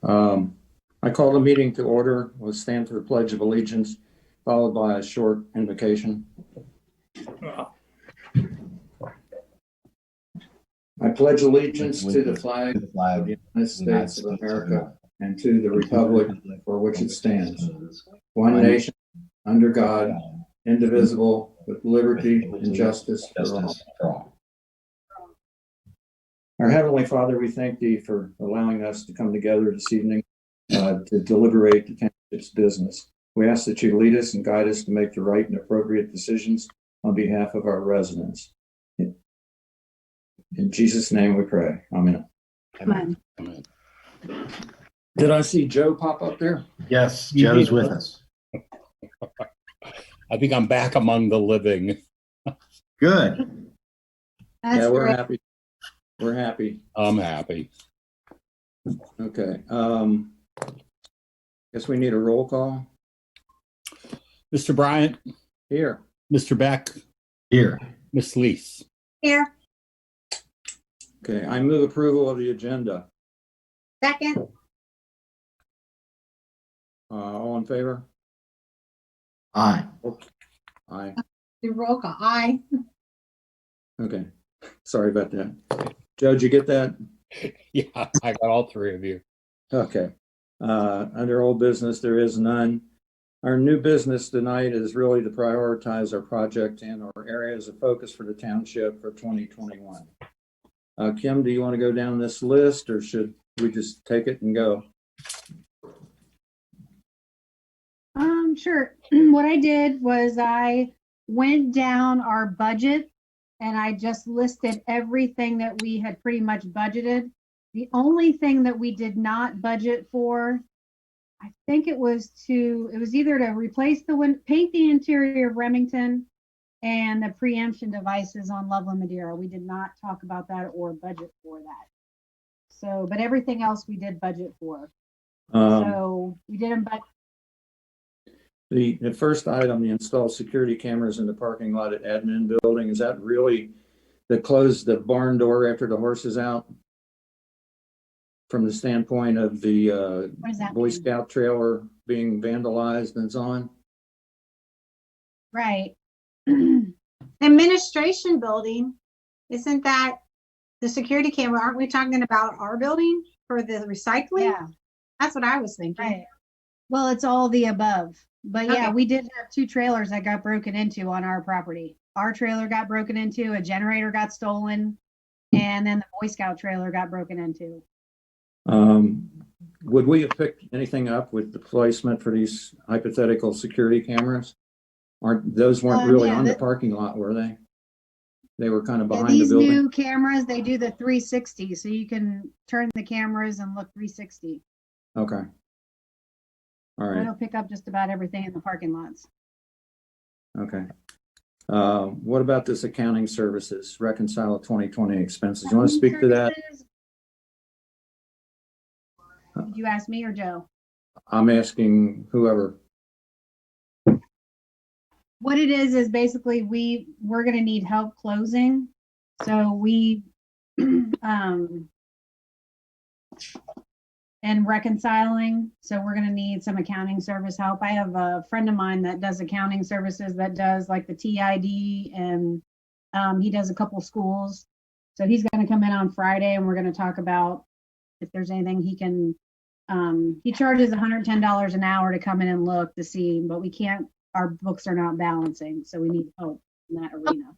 I call the meeting to order. We'll stand for the Pledge of Allegiance, followed by a short invocation. I pledge allegiance to the flag of the United States of America and to the republic for which it stands, one nation, under God, indivisible, with liberty and justice for all. Our Heavenly Father, we thank Thee for allowing us to come together this evening to deliberate the township's business. We ask that You lead us and guide us to make the right and appropriate decisions on behalf of our residents. In Jesus' name we pray. Amen. Amen. Did I see Joe pop up there? Yes, Joe's with us. I think I'm back among the living. Good. That's We're great. happy. We're happy. I'm happy. Okay. Guess we need a roll call. Mr. Bryant, Here. Mr. Beck, Here. Miss Leese. Here. Okay. I move approval of the agenda. Second. All in favor? Aye. Aye. Do roll call. Aye. Okay. Sorry about that. Joe, did you get that? Yeah, I got all three of you. Okay. Under old business, there is none. Our new business tonight is really to prioritize our project and our areas of focus for the township for 2021. Kim, do you want to go down this list or should we just take it and go? Sure. What I did was I went down our budget and I just listed everything that we had pretty much budgeted. The only thing that we did not budget for, I think it was either to replace paint the interior of Remington and the preemption devices on Loveland Madeira. We did not talk about that or budget for that. So, but everything else we did budget for. So we didn't budget. The first item, the install security cameras in the parking lot at admin building, is that really to close the barn door after the horse is out? From the standpoint of the Boy Scout trailer being vandalized and so on? Right. Administration building, isn't that the security camera? Aren't we talking about our building for the recycling? Yeah. That's what I was thinking. Right. Well, it's all the above. But yeah, Okay. we did have 2 trailers that got broken into on our property. Our trailer got broken into, a generator got stolen, and then the Boy Scout trailer got broken into. Would we have picked anything up with the placement for these hypothetical security cameras? Those weren't really on the parking lot, were they? They were kind of behind the building. These new cameras, they do the 360, so you can turn the cameras and look 360. Okay. All right. It'll pick up just about everything in the parking lots. Okay. What about this accounting services, reconcile 2020 expenses? You want to speak to that? Did you ask me or Joe? I'm asking whoever. What it is basically we're going to need help closing. So we, and reconciling. So we're going to need some accounting service help. I have a friend of mine that does accounting services that does like the TID and he does a couple schools. So he's going to come in on Friday and we're going to talk about if there's anything he can, he charges $110 an hour to come in and look to see, but we can't, our books are not balancing. So we need help in that arena.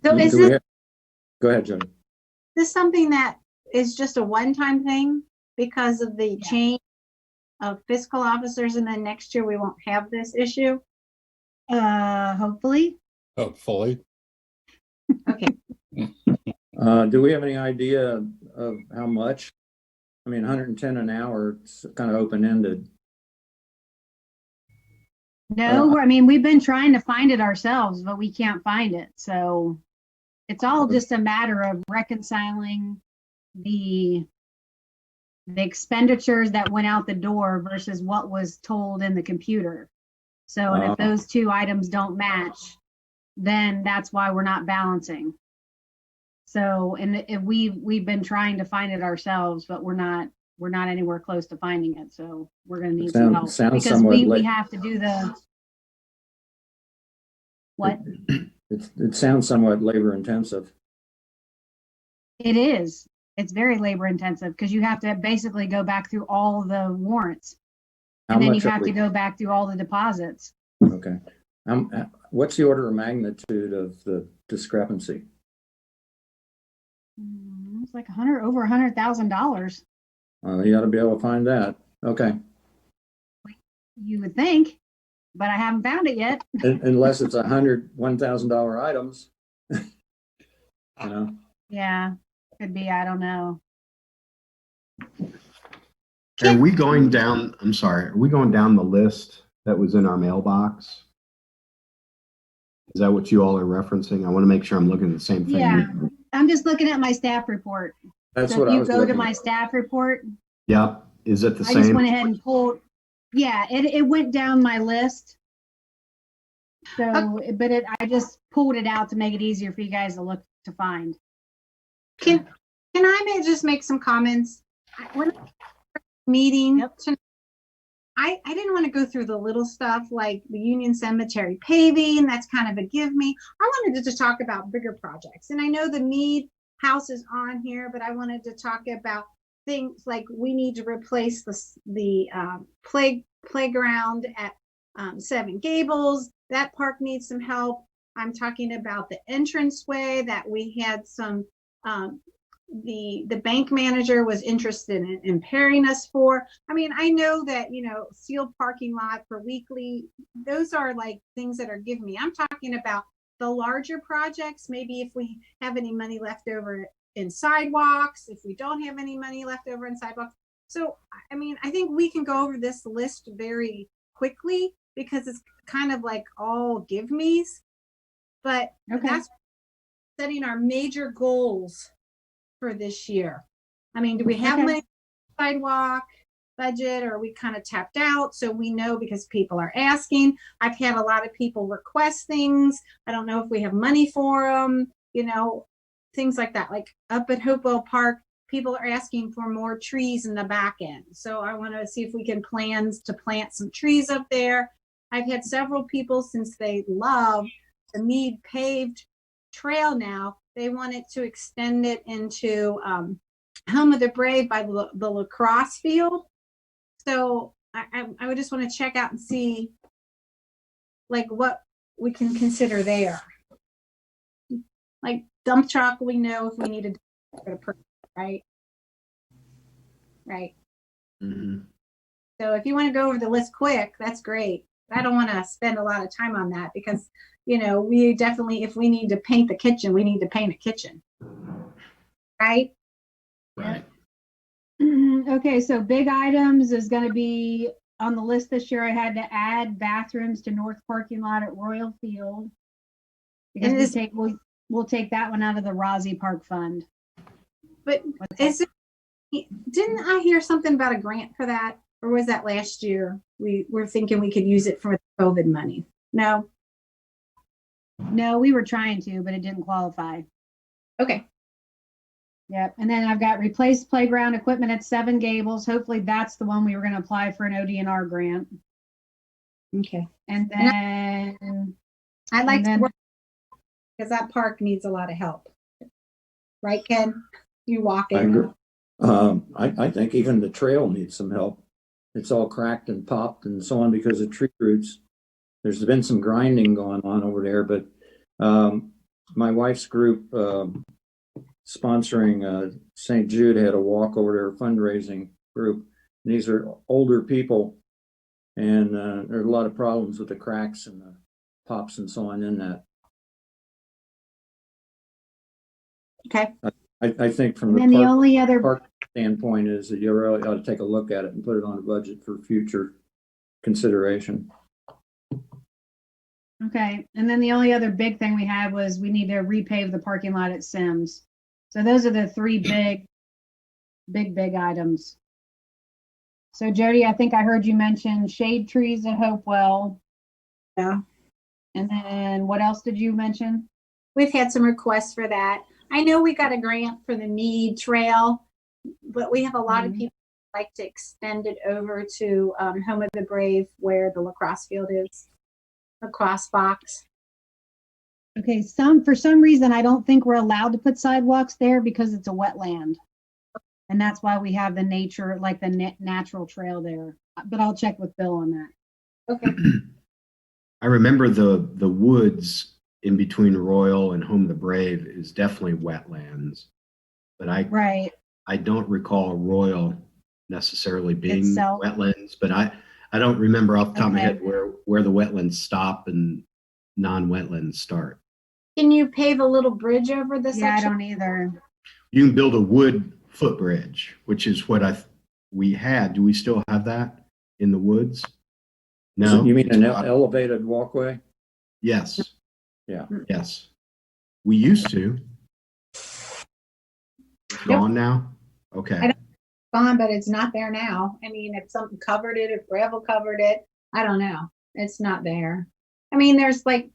So is this, Go ahead, Jody. this something that is just a one-time thing because of the change of fiscal officers and then next year we won't have this issue? Hopefully. Hopefully. Okay. Do we have any idea of how much? I mean, 110 an hour, it's kind of open-ended. No, I mean, we've been trying to find it ourselves, but we can't find it. So it's all just a matter of reconciling the expenditures that went out the door versus what was told in the computer. So, and if those 2 items don't match, then that's why we're not balancing. So, and if we've been trying to find it ourselves, but we're not we're not anywhere close to finding it, so we're gonna need some help. Sounds Because somewhat we like, have to do the, what? it sounds somewhat labor intensive. It is. It's very labor intensive because you have to basically go back through all the warrants. How And then you much are have to we? go back through all the deposits. Okay. What's the order of magnitude of the discrepancy? It's like over $100,000. You ought to be able to find that. Okay. You would think, but I haven't found it yet. Unless it's $101,000 items. You know, Yeah, could be. I don't know. Are we going down, I'm sorry, are we going down the list that was in our mailbox? Is that what you all are referencing? I want to make sure I'm looking at the same thing. Yeah, I'm just looking at my staff report. that's So what if I you was go to looking my at. staff report, Yep. Is it the I just same? went ahead and pulled. Yeah, it went down my list. So, but I just pulled it out to make it easier for you guys to look to find. Can I just make some comments? When meeting, Yep. I didn't want to go through the little stuff like the Union Cemetery paving. That's kind of a give me. I wanted to just talk about bigger projects. And I know the Mead house is on here, but I wanted to talk about things like we need to replace the playground at Seven Gables. That park needs some help. I'm talking about the entranceway that we had some the bank manager was interested in impairing us for. I mean, I know that, sealed parking lot for weekly, those are like things that are giving me. I'm talking about the larger projects, maybe if we have any money left over in sidewalks, if we don't have any money left over in sidewalks. So, I mean, I think we can go over this list very quickly because it's kind of like all give me's, but Okay. that's setting our major goals for this year. I mean, do we have Okay. money sidewalk budget, or are we kind of tapped out? So we know because people are asking. I've had a lot of people request things. I don't know if we have money for them, things like that. Like up at Hopewell Park, people are asking for more trees in the back end. So I want to see if we can plans to plant some trees up there. I've had several people, since they love the Mead paved trail now, they wanted to extend it into Home of the Brave by the lacrosse field. So I would just want to check out and see like what we can consider there. Like dump truck, we know if we need a person, right? Right. Mhm. So if you want to go over the list quick, that's great. I don't want to spend a lot of time on that because, we definitely, if we need to paint the kitchen, we need to paint a kitchen. Right? Right. Okay, so big items is going to be on the list this year. I had to add bathrooms to North Parking Lot at Royal Field. Because we'll take that one out of the Rossi Park Fund. But didn't I hear something about a grant for that? Or was that last year? We were thinking we could use it for COVID money. No? No, we were trying to, but it didn't qualify. Okay. Yep. And then I've got replaced playground equipment at Seven Gables. Hopefully that's the one we were going to apply for an ODNR grant. Okay. And then I'd like And to then- work because that park needs a lot of help. Right, Ken? You walk I in. agree. I think even the trail needs some help. It's all cracked and popped and so on because of tree roots. There's been some grinding going on over there, but my wife's group sponsoring St. Jude had a walk over there, fundraising group. And these are older people, and there are a lot of problems with the cracks and the pops and so on in that. Okay. I think from And the then the only other, park standpoint is that you really ought to take a look at it and put it on a budget for future consideration. okay. And then the only other big thing we had was we need to repave the parking lot at Symmes. So those are the three big items. So Jody, I think I heard you mention shade trees at Hopewell. Yeah. And then what else did you mention? We've had some requests for that. I know we got a grant for the Mead Trail, but we have a lot of Mhm. people like to extend it over to Home of the Brave where the lacrosse field is, lacrosse box. Okay, for some reason, I don't think we're allowed to put sidewalks there because it's a wetland. And that's why we have the nature, like the natural trail there. But I'll check with Bill on that. Okay. I remember the woods in between Royal and Home of the Brave is definitely wetlands, but Right. I don't recall Royal necessarily being Itself. wetlands, but I don't remember off the top of my Okay. head where the wetlands stop and non-wetlands start. Can you pave a little bridge over this Yeah, I section? don't either. You can build a wood footbridge, which is what we had. Do we still have that in the woods? No. You mean an elevated walkway? Yes. Yeah. Yes. We used to. It's gone now? Okay. Gone, but it's not there now. I mean, if something covered it, if gravel covered it, I don't know. It's not there. I mean, there's like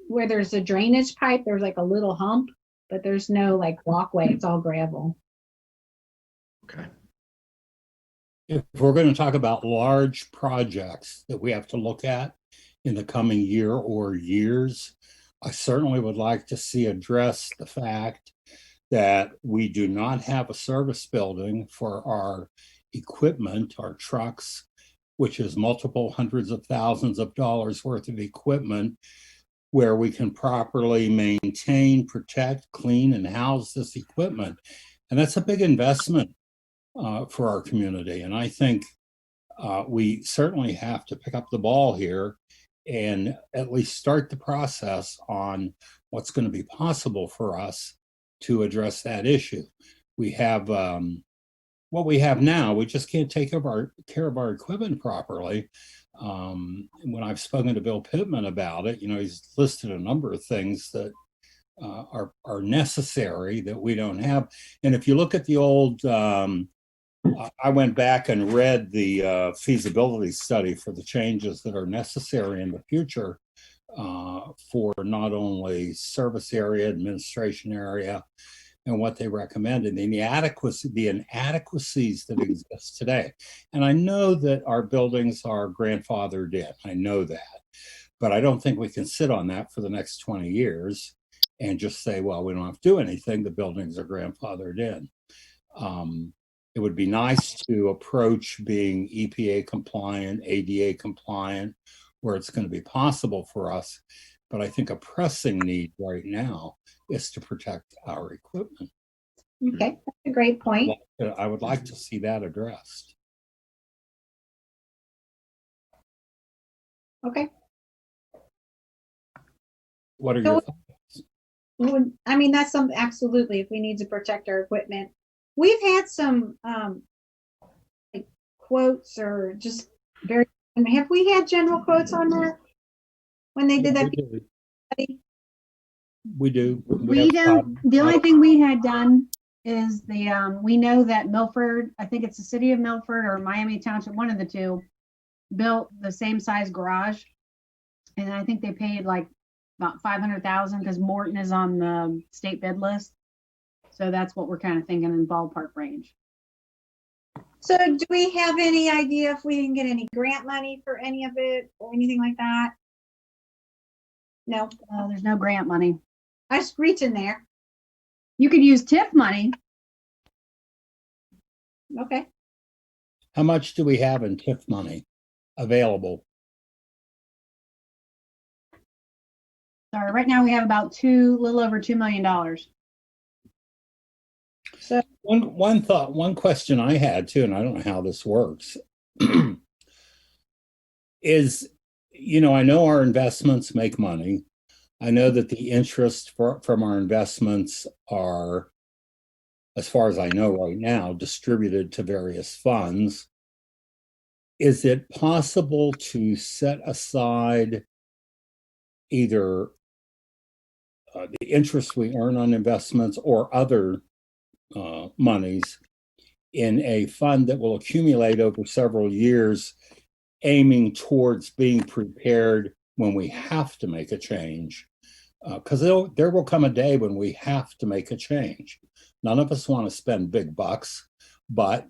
where there's a drainage pipe, there's like a little hump, but there's no like walkway. It's all gravel. Okay. If we're going to talk about large projects that we have to look at in the coming year or years, I certainly would like to see addressed the fact that we do not have a service building for our equipment, our trucks, which is multiple hundreds of thousands of dollars worth of equipment, where we can properly maintain, protect, clean, and house this equipment. And that's a big investment for our community. And I think we certainly have to pick up the ball here and at least start the process on what's going to be possible for us to address that issue. We have what we have now. We just can't take care of our equipment properly. When I've spoken to Bill Pittman about it, he's listed a number of things that are necessary that we don't have. And if you look at the old, I went back and read the feasibility study for the changes that are necessary in the future for not only service area, administration area, and what they recommended, and the inadequacies that exist today. And I know that our buildings are grandfathered in. I know that. But I don't think we can sit on that for the next 20 years and just say, well, we don't have to do anything. The buildings are grandfathered in. It would be nice to approach being EPA compliant, ADA compliant, where it's going to be possible for us. But I think a pressing need right now is to protect our equipment. Okay, that's a great point. I would like to see that addressed. Okay. What are your thoughts? I mean, that's something absolutely if we need to protect our equipment. We've had some like quotes or just very, have we had general quotes on that when they did that? We do. We don't, the only thing we had done is we know that Milford, I think it's the city of Milford or Miami Township, one of the two, built the same size garage. And I think they paid like about 500,000 because Morton is on the state bid list. So that's what we're kind of thinking in ballpark range. So do we have any idea if we can get any grant money for any of it or anything like that? No. There's no grant money. I just reach in there. You could use TIF money. Okay. How much do we have in TIF money available? Sorry, right now we have about little over $2 million. So one question I had too, and I don't know how this works, is, I know our investments make money. I know that the interest from our investments are, as far as I know right now, distributed to various funds. Is it possible to set aside either the interest we earn on investments or other monies in a fund that will accumulate over several years, aiming towards being prepared when we have to make a change? Because there will come a day when we have to make a change. None of us want to spend big bucks, but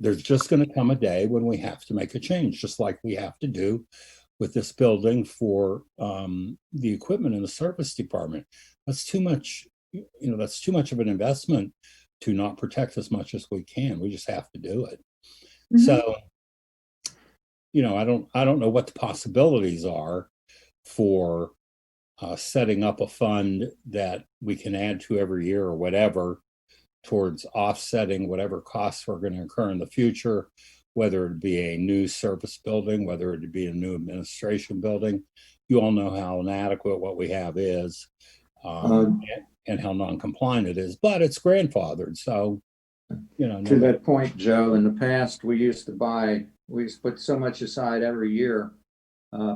there's just going to come a day when we have to make a change, just like we have to do with this building for the equipment in the service department. That's too much, that's too much of an investment to not protect as much as we can. We just have to do it. So, I don't know what the possibilities are for setting up a fund that we can add to every year or whatever towards offsetting whatever costs we're going to incur in the future, whether it be a new service building, whether it be a new administration building. You all know how inadequate what we have is, and how non-compliant it is, but it's grandfathered. So, to that point, Joe, in the past, we used to put so much aside every year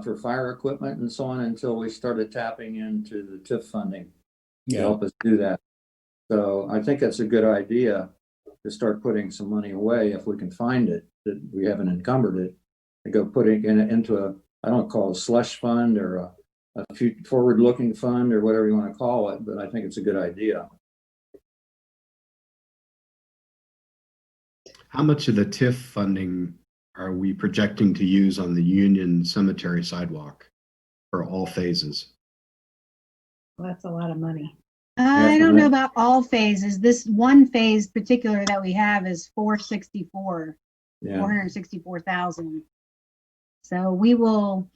for fire equipment and so on until we started tapping into the TIF funding to help us do that. So I think that's a good idea to start putting some money away if we can find it, that we haven't encumbered it, and go putting into I don't call it a slush fund or a forward-looking fund or whatever you want to call it, but I think it's a good idea. How much of the TIF funding are we projecting to use on the Union Cemetery sidewalk for all phases? Well, that's a lot of money. I don't know about all phases. This one phase particular that we have is 464,000. So we will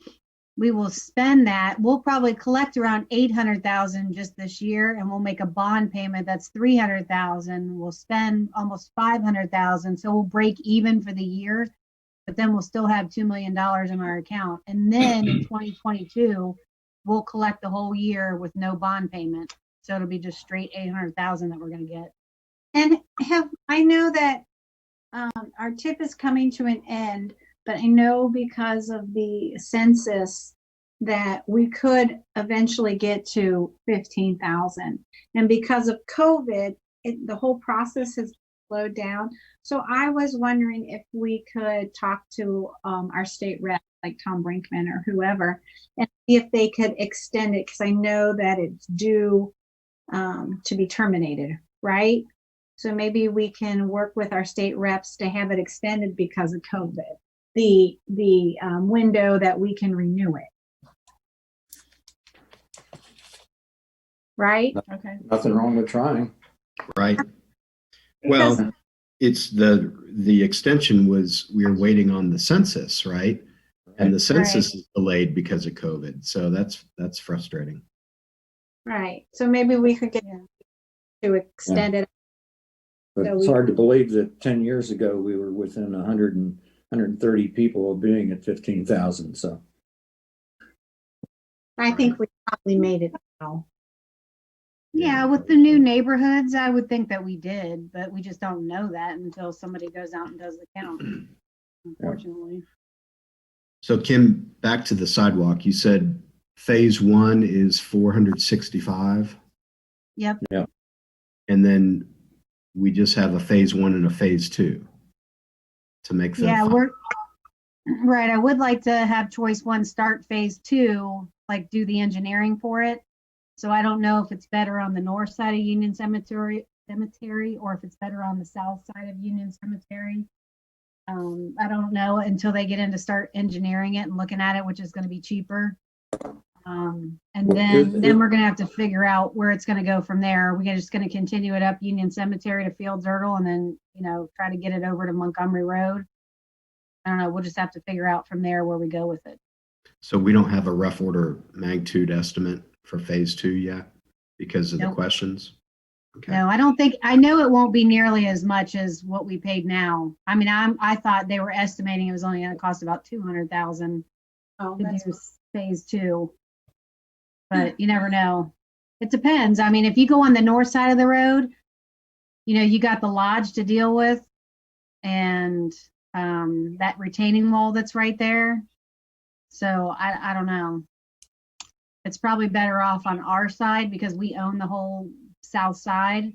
spend that. We'll probably collect around 800,000 just this year, and we'll make a bond payment that's 300,000. We'll spend almost 500,000, so we'll break even for the year. But then we'll still have $2 million in our account, and then in 2022, we'll collect the whole year with no bond payment. So it'll be just straight 800,000 that we're going to get. And I know that our TIP is coming to an end, but I know because of the census that we could eventually get to 15,000. And because of COVID, the whole process has slowed down. So I was wondering if we could talk to our state rep, like Tom Brinkman or whoever, and see if they could extend it, because I know that it's due to be terminated, right? So maybe we can work with our state reps to have it extended because of COVID, the window that we can renew it. Right? Okay. Nothing wrong with trying. Right. Well, it's the extension was, we were waiting on the census, right? And the census is delayed because of COVID. So that's frustrating. Right. So maybe we could get to extend it. But So it's hard to believe that 10 years ago we were within 130 people of being at 15,000. So I think we probably made it now. Yeah, with the new neighborhoods, I would think that we did, but we just don't know that until somebody goes out and does the count, unfortunately. So Kim, back to the sidewalk, you said phase 1 is 465. Yep. Yeah. And then we just have a phase 1 and a phase 2 to make the Yeah, we're right. I would like to have choice 1 start phase 2, like do the engineering for it. So I don't know if it's better on the north side of Union Cemetery or if it's better on the south side of Union Cemetery. I don't know until they get in to start engineering it and looking at it, which is going to be cheaper. And then we're going to have to figure out where it's going to go from there. Are we just going to continue it up Union Cemetery to Fields Erdel and then, try to get it over to Montgomery Road? I don't know. We'll just have to figure out from there where we go with it. So we don't have a rough order magnitude estimate for phase 2 yet because of the questions? Okay. No, I don't think, I know it won't be nearly as much as what we paid now. I mean, I thought they were estimating it was only going to cost about 200,000 to do phase 2. But you never know. It depends. I mean, if you go on the north side of the road, you got the lodge to deal with and that retaining wall that's right there. So I don't know. It's probably better off on our side because we own the whole south side.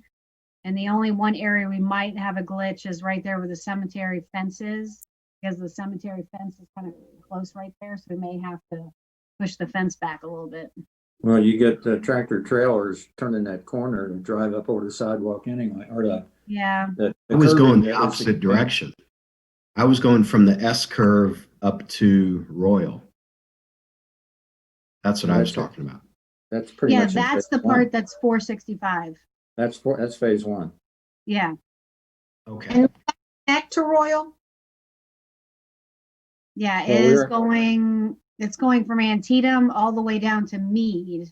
And the only one area we might have a glitch is right there where the cemetery fence is, because the cemetery fence is kind of close right there. So we may have to push the fence back a little bit. Well, you get the tractor trailers turning that corner and drive up over the sidewalk anyway, or Yeah. I was going the curving that was opposite direction. I was going from the S curve up to Royal. That's what I was talking about. That's pretty Yeah, much. in that's the phase one. part that's 465. That's phase one. Yeah. Okay. And back to Royal. Yeah, Well, it is we're- going, it's going from Antietam all the way down to Meade.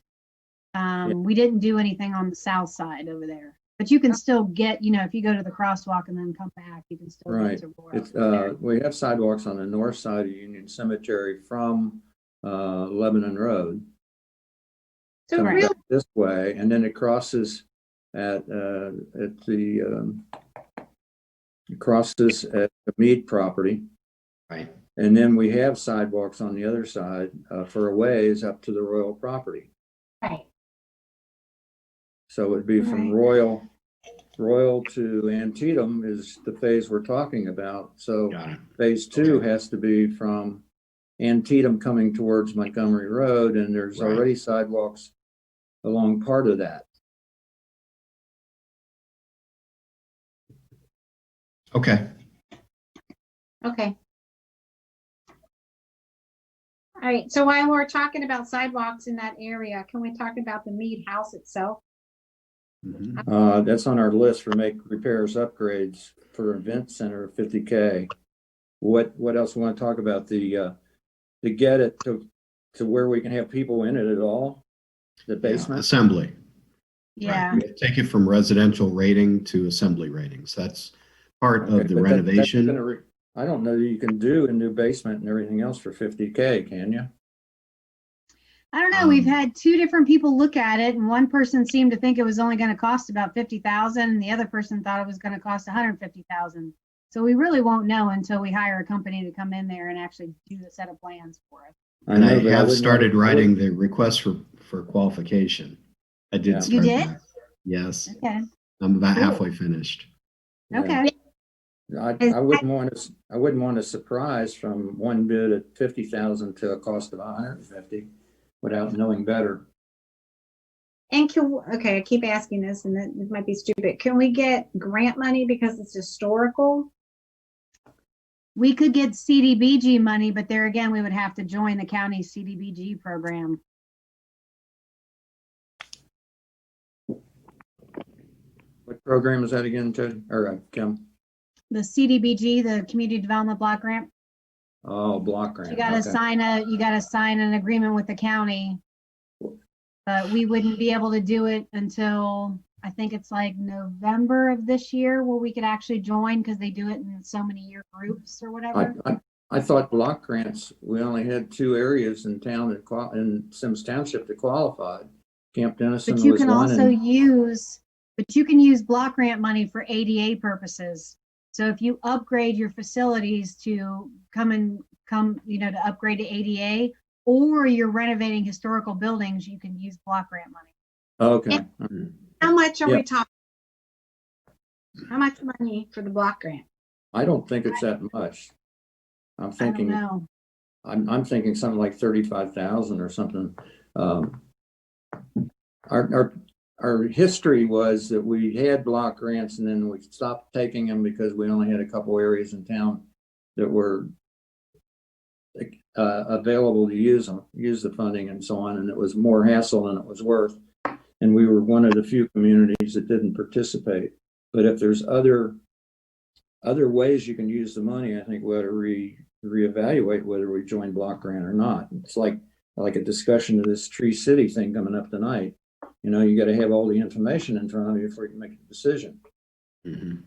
We didn't do anything on the south side over there, but you can still get, if you go to the crosswalk and then come back, you can still Right. get to Royal. It's, we have sidewalks on the north side of Union Cemetery from, Lebanon Road. So Coming really, back this way, and then it crosses at the Meade property. Right. And then we have sidewalks on the other side, for a ways up to the Royal property. right. So it'd be from Royal to Antietam is the phase we're talking about. So Got it. phase two Okay. has to be from Antietam coming towards Montgomery Road, and there's Right. already sidewalks along part of that. Okay. Okay. All right, so while we're talking about sidewalks in that area, can we talk about the Mead House itself? Mhm. That's on our list for make repairs, upgrades for event center, 50K. What else we want to talk about? To get it to where we can have people in it at all? The Yeah, basement? assembly. Yeah. Right. Take it from residential rating to assembly ratings. That's part Okay, of the but that's renovation. I don't know that you can do a new basement and everything else for 50K, can you? I don't know. We've Um, had two different people look at it, and one person seemed to think it was only going to cost about 50,000, and the other person thought it was going to cost 150,000. So we really won't know until we hire a company to come in there and actually do the set of plans for us. And I know, but have wouldn't started want- writing the request for qualification. I did Yeah. start You did? that. Yes. Okay. I'm about Cool. halfway finished. Yeah. Okay. I wouldn't want a surprise from one bid at 50,000 to a cost of 150 without knowing better. And okay, I keep asking this and it might be stupid. Can we get grant money because it's historical? We could get CDBG money, but there again, we would have to join the county CDBG program. What program is that again, Ted? Or Kim? The CDBG, the Community Development Block Grant. Oh, block grant. You gotta Okay. you gotta sign an agreement with the county. But we wouldn't be able to do it until, I think it's like November of this year where we could actually join because they do it in so many year groups or whatever. I thought block grants, we only had two areas in town in Symmes Township that qualified. Camp Dennison But you was can one. also And use block grant money for ADA purposes. So if you upgrade your facilities to to upgrade to ADA, or you're renovating historical buildings, you can use block grant money. okay. How much are Yeah. we talking? How much money for the block grant? I don't think it's that much. I'm I don't thinking, know. I'm thinking something like 35,000 or something. Our history was that we had block grants and then we stopped taking them because we only had a couple areas in town that were available to use the funding and so on, and it was more hassle than it was worth. And we were one of the few communities that didn't participate. But if there's other ways you can use the money, I think we ought to reevaluate whether we join block grant or not. It's like a discussion of this Tree City thing coming up tonight. You got to have all the information in front of you before you can make a decision. Mhm.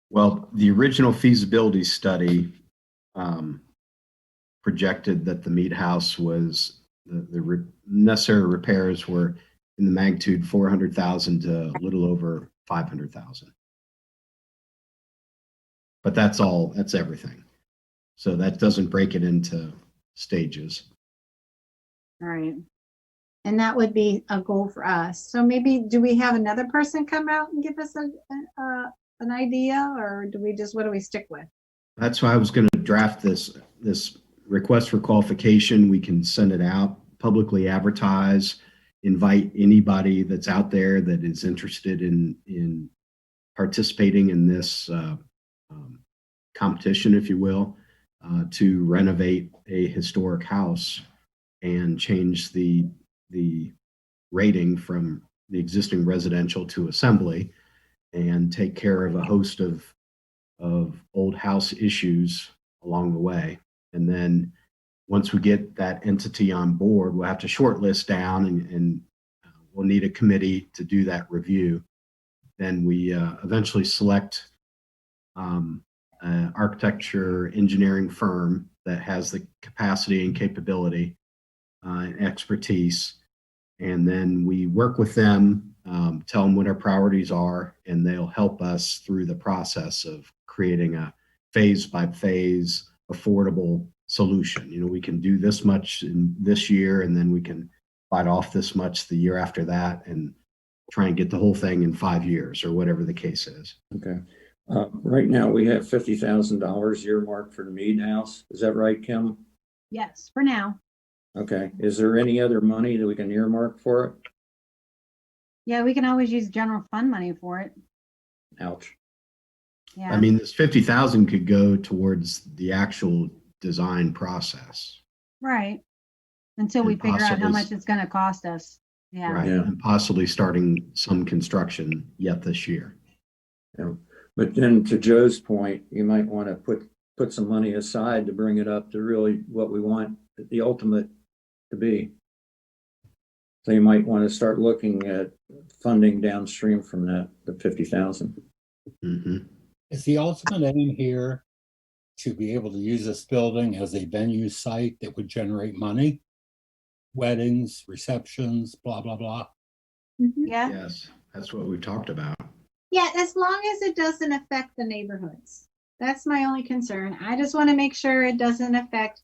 Well, the original feasibility study projected that the Mead House was the necessary repairs were in the magnitude 400,000 to a little over 500,000. But that's everything. So that doesn't break it into stages. All right. And that would be a goal for us. So maybe, do we have another person come out and give us an idea, or what do we stick with? That's why I was going to draft this request for qualification. We can send it out, publicly advertise, invite anybody that's out there that is interested in participating in this competition, if you will, to renovate a historic house and change the rating from the existing residential to assembly, and take care of a host of old house issues along the way. And then once we get that entity on board, we'll have to shortlist down, and we'll need a committee to do that review. Then we eventually select an architecture engineering firm that has the capacity and capability and expertise. And then we work with them, tell them what our priorities are, and they'll help us through the process of creating a phase by phase affordable solution. You know, we can do this much in this year, and then we can bite off this much the year after that, and try and get the whole thing in 5 years or whatever the case is. Okay. Right now we have $50,000 earmarked for the Mead House. Is that right, Kim? Yes, for now. Okay. Is there any other money that we can earmark for it? Yeah, we can always use general fund money for it. Ouch. Yeah. I mean, this 50,000 could go towards the actual design process. Right. Until we And figure out how possibly- much it's going to cost us. Yeah. Right. Yeah. And possibly starting some construction yet this year. Yeah. But then to Joe's point, you might want to put some money aside to bring it up to really what we want the ultimate to be. So you might want to start looking at funding downstream from that, the 50,000. Mm-hmm. Is the ultimate aim here to be able to use this building as a venue site that would generate money? Weddings, receptions, blah, blah, blah. Yeah. Yes, that's what we've talked about. Yeah, as long as it doesn't affect the neighborhoods. That's my only concern. I just want to make sure it doesn't affect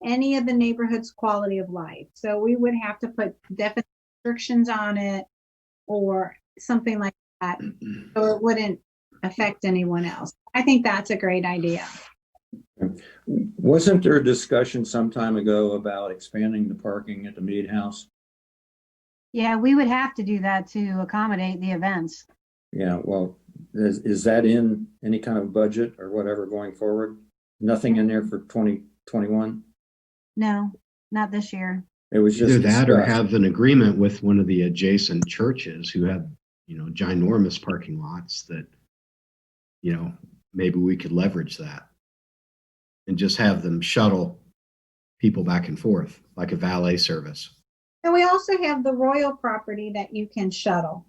any of the neighborhood's quality of life. So we would have to put definite restrictions on it or something like that, so it wouldn't affect anyone else. I think that's a great idea. Wasn't there a discussion some time ago about expanding the parking at the Mead House? Yeah, we would have to do that to accommodate the events. Yeah, well, is that in any kind of budget or whatever going forward? Nothing in there for 2021? No, not this year. It was just Either that or discussed. have an agreement with one of the adjacent churches who have, you know, ginormous parking lots that, you know, maybe we could leverage that and just have them shuttle people back and forth like a valet service. And we also have the Royal property that you can shuttle.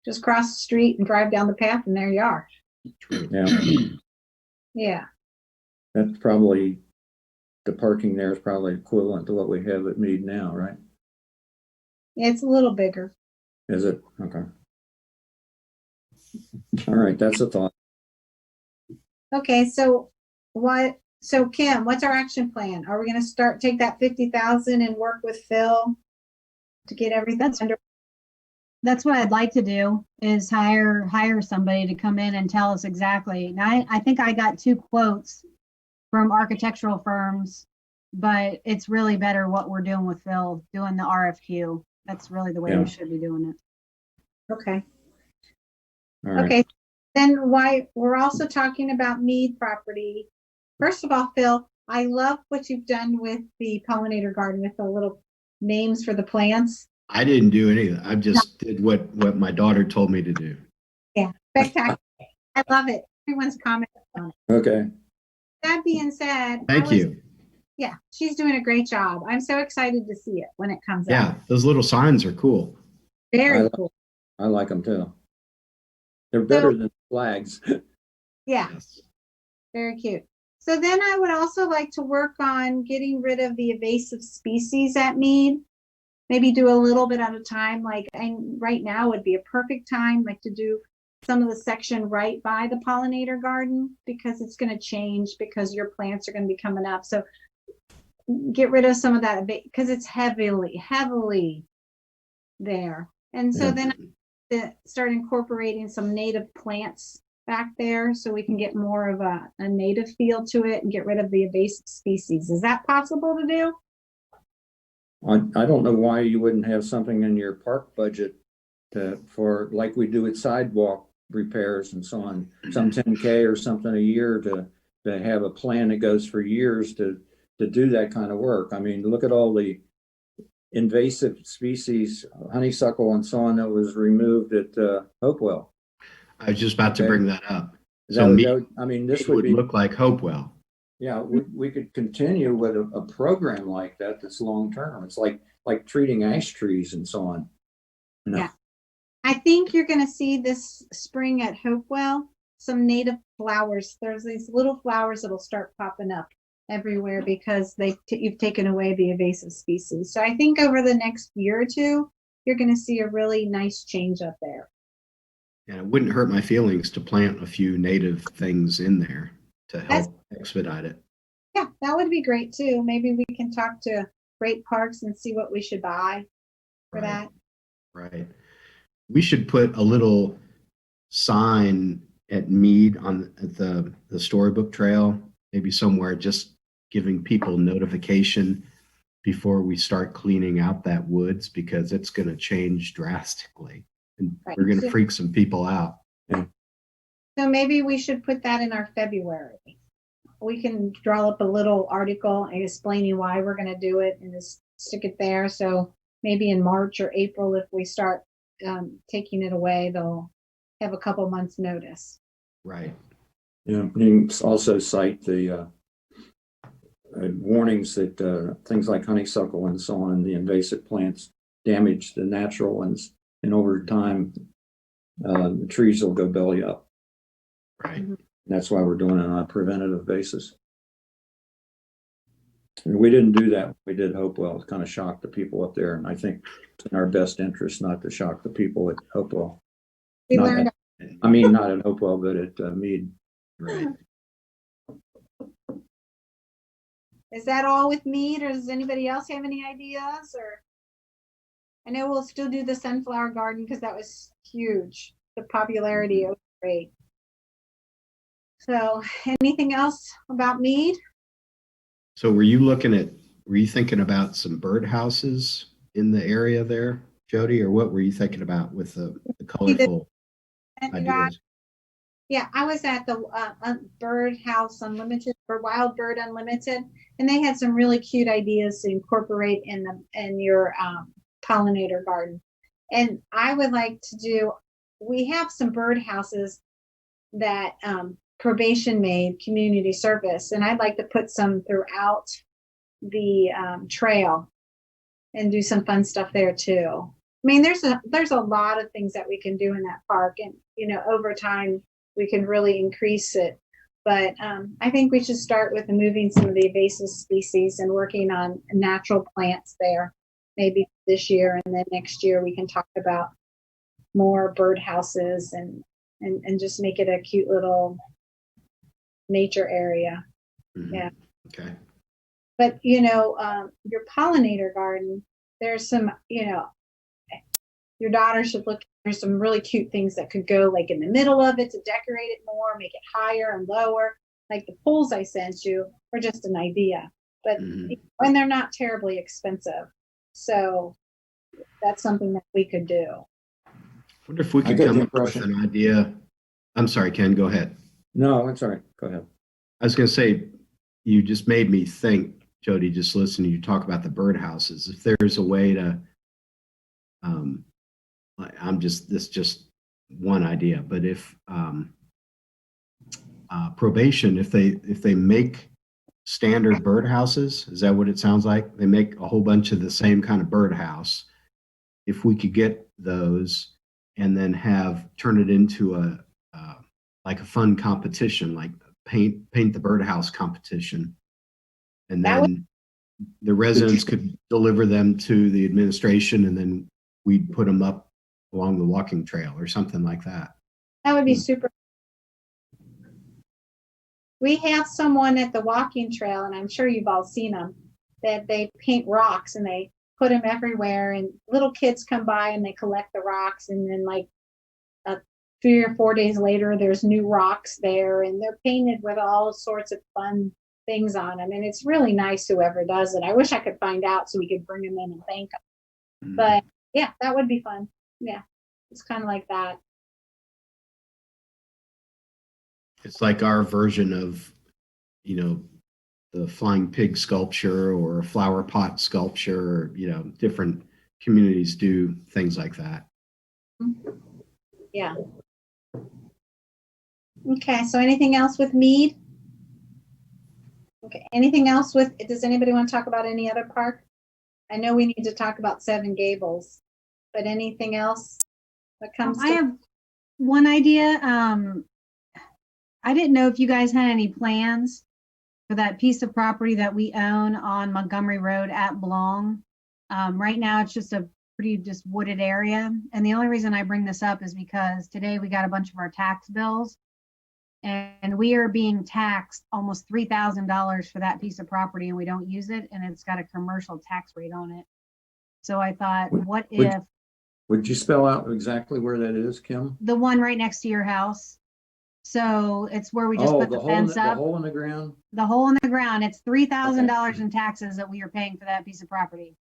Just cross the street and drive down the path and there you are. Yeah, Yeah. that's probably, the parking there is probably equivalent to what we have at Mead now, right? It's a little bigger. Is it? Okay. All right, that's a thought. Okay, so Kim, what's our action plan? Are we gonna take that 50,000 and work with Phil to get everything under? That's what I'd like to do, is hire somebody to come in and tell us exactly. Now, I think I got 2 quotes from architectural firms, but it's really better what we're doing with Phil, doing the RFQ. That's really the way Yeah. we should be doing it. Okay. All right. Okay, then why we're also talking about Mead property. First of all, Phil, I love what you've done with the pollinator garden with the little names for the plants. I didn't do anything. I just did what my daughter told me to do. Yeah, spectacular. I love it. Everyone's commenting on it. Okay. That being said, Thank you. Yeah, she's doing a great job. I'm so excited to see it when it comes Yeah, out. those little signs are cool. Very cool. I like them too. They're better than flags. Yeah, Yes. very cute. So then I would also like to work on getting rid of the invasive species at Mead. Maybe do a little bit at a time. Like right now would be a perfect time, like to do some of the section right by the pollinator garden, because it's going to change because your plants are going to be coming up. So get rid of some of that because it's heavily there. And so Yeah. then I start incorporating some native plants back there so we can get more of a native feel to it and get rid of the invasive species. Is that possible to do? I don't know why you wouldn't have something in your park budget for, like we do with sidewalk repairs and so on, some 10K or something a year to have a plan that goes for years to do that kind of work. I mean, look at all the invasive species, honeysuckle and so on, that was removed at Hopewell. I was just about to Okay. bring that up. That So would mead, go, I mean, this mead would would be, look like Hopewell. yeah, we could continue with a program like that that's long term. It's like treating ash trees and so on. You know? Yeah. I think you're going to see this spring at Hopewell some native flowers. There's these little flowers that'll start popping up everywhere because you've taken away the invasive species. So I think over the next year or two, you're going to see a really nice change up there. And it wouldn't hurt my feelings to plant a few native things in there to help expedite it. Yeah, that would be great too. Maybe we can talk to Great Parks and see what we should buy for that. Right. We should put a little sign at Mead at the storybook trail, maybe somewhere, just giving people notification before we start cleaning out that woods, because it's going to change drastically and Right. we're going to freak some people out. So maybe we should put that in our February. We can draw up a little article explaining why we're going to do it and just stick it there. So maybe in March or April, if we start taking it away, they'll have a couple months notice. Right. Yeah, you can also cite the warnings that things like honeysuckle and so on, the invasive plants, damage the natural ones, and over time, the trees will go belly up. Right. And that's why we're doing it on a preventative basis. And we didn't do that when we did Hopewell. It kind of shocked the people up there, and I think it's in our best interest not to shock the people at Hopewell. We Not learned. not at Hopewell, but at Mead. Right. Is that all with Mead, or does anybody else have any ideas? Or I know we'll still do the sunflower garden because that was huge. The popularity was great. So, anything else about Mead? So were you thinking about some birdhouses in the area there, Jody, or what were you thinking about with the colorful ideas? Yeah, I was at the Bird House Unlimited or Wild Bird Unlimited, and they had some really cute ideas to incorporate in your pollinator garden. And I would like to do. We have some bird houses that probation made community service, and I'd like to put some throughout the trail and do some fun stuff there too. I mean, there's a lot of things that we can do in that park, and over time we can really increase it. But I think we should start with moving some of the invasive species and working on natural plants there, maybe this year, and then next year we can talk about more bird houses and just make it a cute little nature area. Mhm. Yeah. Okay. But your pollinator garden, there's some, your daughter should look. There's some really cute things that could go like in the middle of it to decorate it more, make it higher and lower. Like the poles I sent you are just an idea, but and they're not terribly expensive. So that's something that we could do. I wonder if we could come up with an idea. I'm sorry, Ken, go ahead. No, it's all right. Go ahead. I was going to say, you just made me think, Jody, just listening to you talk about the birdhouses. If there's a way to, this is just one idea, but if probation, if they make standard birdhouses, is that what it sounds like? They make a whole bunch of the same kind of birdhouse. If we could get those and then turn it into a fun competition, like paint the birdhouse competition, and then the residents could deliver them to the administration, and then we'd put them up along the walking trail or something like that. That would be super. We have someone at the walking trail, and I'm sure you've all seen them, that they paint rocks and they put them everywhere, and little kids come by and they collect the rocks, and then 3 or 4 days later there's new rocks there, and they're painted with all sorts of fun things on them. And it's really nice whoever does it. I wish I could find out so we could bring them in and thank them. But yeah, that would be fun. Yeah, it's kind of like that. It's like our version of, the flying pig sculpture or a flower pot sculpture, different communities do things like that. Yeah. Okay, so anything else with Mead? Okay, anything else does anybody want to talk about any other park? I know we need to talk about Seven Gables, but anything else that comes I have one idea. I didn't know if you guys had any plans for that piece of property that we own on Montgomery Road at Blong. Right now, it's just a pretty just wooded area. And the only reason I bring this up is because today we got a bunch of our tax bills, and we are being taxed almost $3,000 for that piece of property, and we don't use it, and it's got a commercial tax rate on it. So I thought, Would you spell out exactly where that is, Kim? the one right next to your house? So it's where we just put the fence The up. hole in the ground? The hole in the ground, it's $3,000 in taxes that we are paying for that piece of property.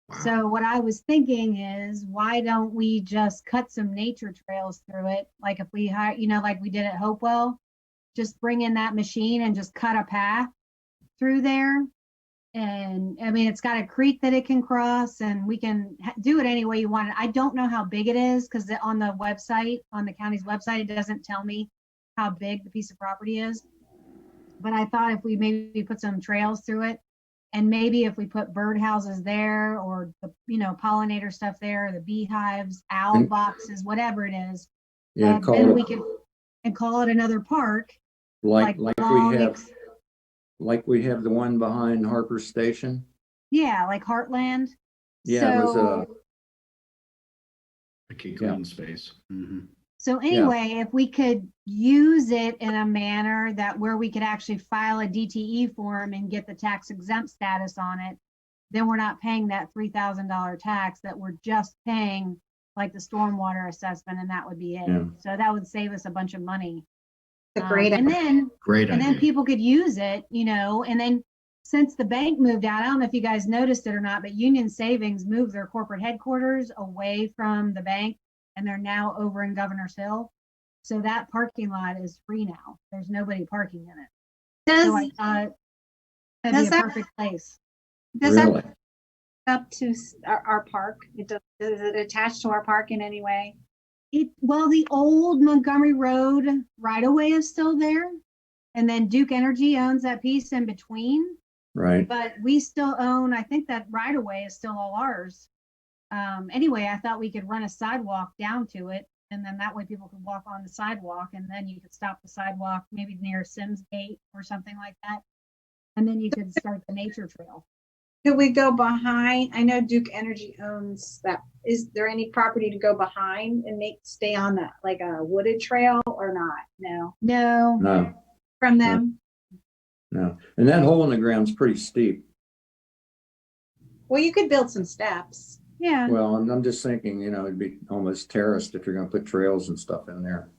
Wow. So what I was thinking is, why don't we just cut some nature trails through it? Like if we hire, like we did at Hopewell, just bring in that machine and just cut a path through there. And I mean, it's got a creek that it can cross, and we can do it any way you want it. I don't know how big it is because on the website, on the county's website, it doesn't tell me how big the piece of property is. But I thought if we maybe put some trails through it, and maybe if we put bird houses there, or the pollinator stuff there, the beehives, owl boxes, whatever it is, Yeah, then we could call it another park. like long we have the one behind Harper Station. Yeah, like Heartland. Yeah, it was Like a green space. Mm-hmm. So anyway, if we could use it in a manner that where we could actually file a DTE form and get the tax exempt status on it, then we're not paying that $3,000 tax, that we're just paying like the stormwater assessment, and that would be it. Yeah. So that would save us a bunch of money. a great And then Great and idea. then people could use it, and then since the bank moved out, I don't know if you guys noticed it or not, but Union Savings moved their corporate headquarters away from the bank, and they're now over in Governor's Hill. So that parking lot is free now. There's nobody parking in it. So I thought that'd be a perfect place. Does really. that up to our park? Does it attach to our park in any way? Well, the old Montgomery Road right of way is still there. And then Duke Energy owns that piece in between. Right. But we still own, I think that right of way is still all ours. Anyway, I thought we could run a sidewalk down to it, and then that way people could walk on the sidewalk, and then you could stop the sidewalk maybe near Symmes Gate or something like that. And then you could start the nature trail. Could we go behind? I know Duke Energy owns that. Is there any property to go behind and stay on that, like a wooded trail, or not? No. No. From them? No. And that hole in the ground's pretty steep. Well, you could build some steps. Yeah. Well, I'm just thinking, it'd be almost terraced if you're going to put trails and stuff in there.